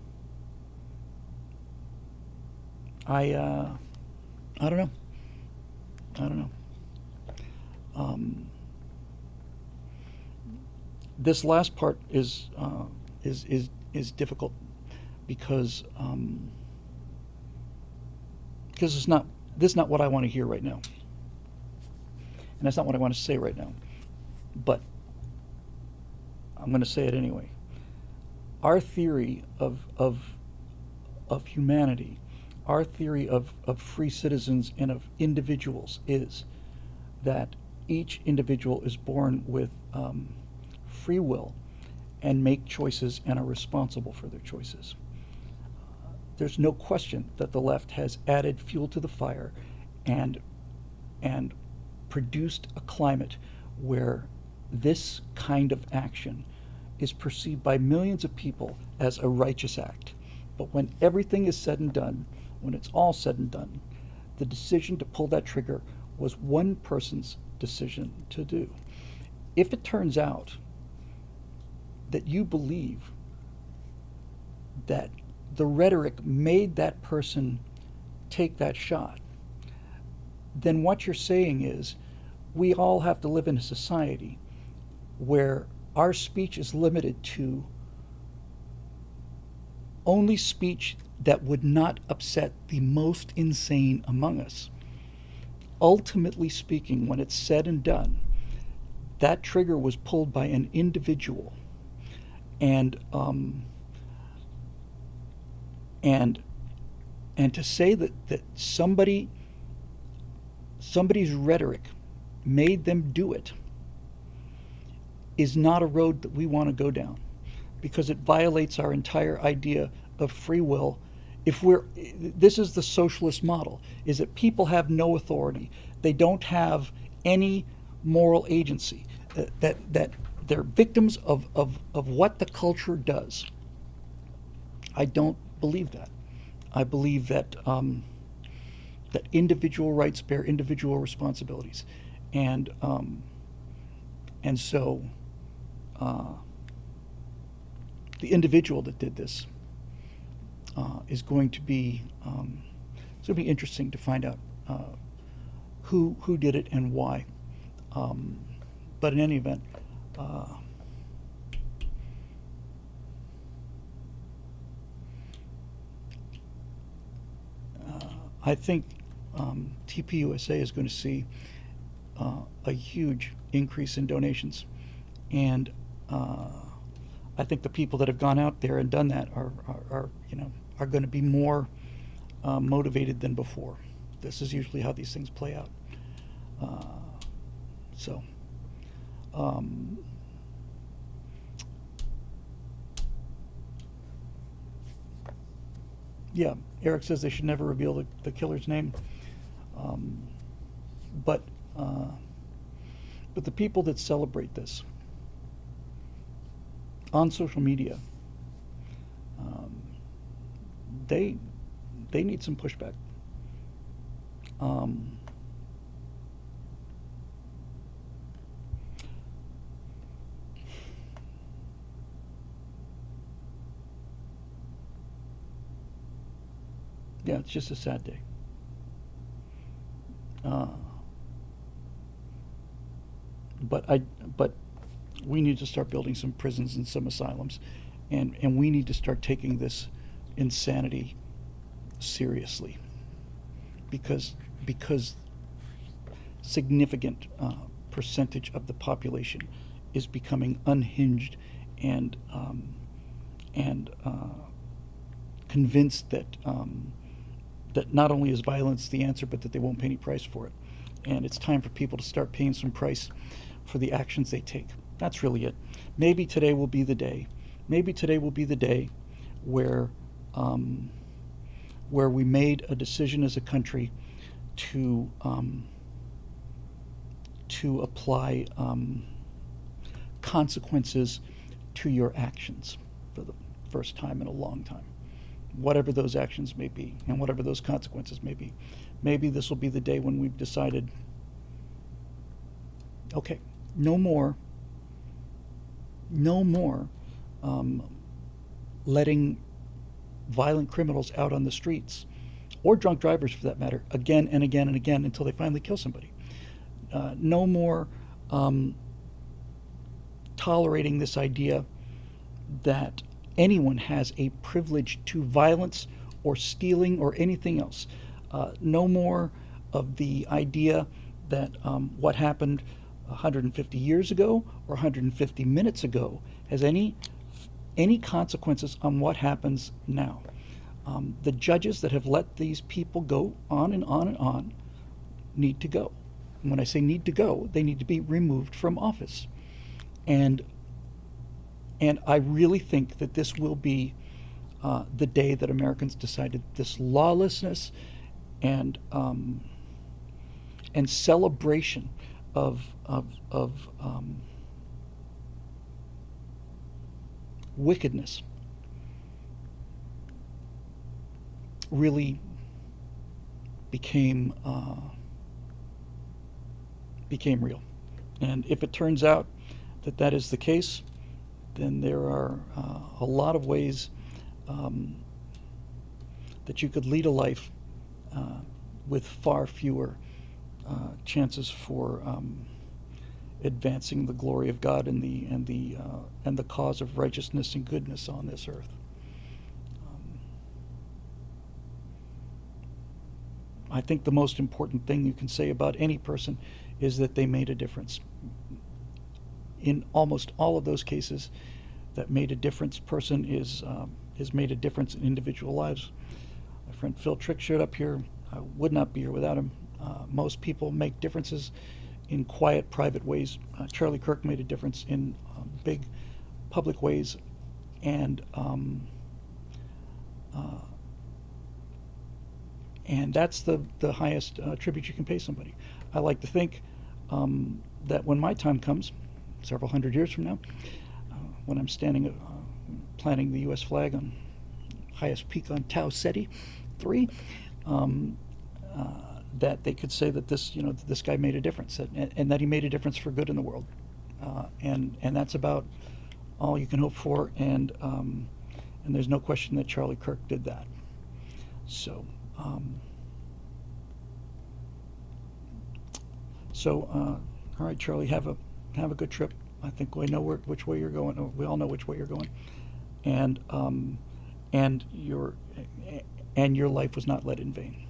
know. This last part is difficult because this is not what I want to hear right now, and that's not what I want to say right now. But I'm going to say it anyway. Our theory of humanity, our theory of free citizens and of individuals is that each individual is born with free will and make choices and are responsible for their choices. There's no question that the left has added fuel to the fire and produced a climate where this kind of action is perceived by millions of people as a righteous act. But when everything is said and done, when it's all said and done, the decision to pull that trigger was one person's decision to do. If it turns out that you believe that the rhetoric made that person take that shot, then what you're saying is we all have to live in a society where our speech is limited to only speech that would not upset the most insane among us. Ultimately speaking, when it's said and done, that trigger was pulled by an individual, and and and to say that somebody's rhetoric made them do it is not a road that we want to go down, because it violates our entire idea of free will. If we're This is the socialist model, is that people have no authority, they don't have any moral agency, that they're victims of what the culture does. I don't believe that. I believe that that individual rights bear individual responsibilities, and so the individual that did this is going to be it's going to be interesting to find out who did it and why. But in any event, I think TPUSA is going to see a huge increase in donations, and I think the people that have gone out there and done that are going to be more motivated than before. This is usually how these things play out. So. Yeah, Eric says they should never reveal the killer's name. But the people that celebrate this on social media, they need some pushback. Yeah, it's just a sad day. But we need to start building some prisons and some asylums, and we need to start taking this insanity seriously, because significant percentage of the population is becoming unhinged and convinced that not only is violence the answer, but that they won't pay any price for it. And it's time for people to start paying some price for the actions they take. That's really it. Maybe today will be the day. Maybe today will be the day where we made a decision as a country to apply consequences to your actions for the first time in a long time, whatever those actions may be and whatever those consequences may be. Maybe this will be the day when we've decided, okay, no more letting violent criminals out on the streets, or drunk drivers for that matter, again and again and again until they finally kill somebody. No more tolerating this idea that anyone has a privilege to violence or stealing or anything else. No more of the idea that what happened 150 years ago or 150 minutes ago has any consequences on what happens now. The judges that have let these people go on and on and on need to go. And when I say need to go, they need to be removed from office. And I really think that this will be the day that Americans decided this lawlessness and celebration of wickedness really became real. And if it turns out that that is the case, then there are a lot of ways that you could lead a life with far fewer chances for advancing the glory of God and the cause of righteousness and goodness on this earth. I think the most important thing you can say about any person is that they made a difference. In almost all of those cases that made a difference, person has made a difference in individual lives. My friend Phil Trick showed up here. I would not be here without him. Most people make differences in quiet, private ways. Charlie Kirk made a difference in big, public ways, and that's the highest tribute you can pay somebody. I like to think that when my time comes, several hundred years from now, when I'm standing planting the U.S. flag on highest peak on Tau Ceti 3, that they could say that this guy made a difference, and that he made a difference for good in the world, and that's about all you can hope for, and there's no question that Charlie Kirk did that. So. All right, Charlie, have a good trip. I think we know which way you're going. We all know which way you're going, and your life was not led in vain.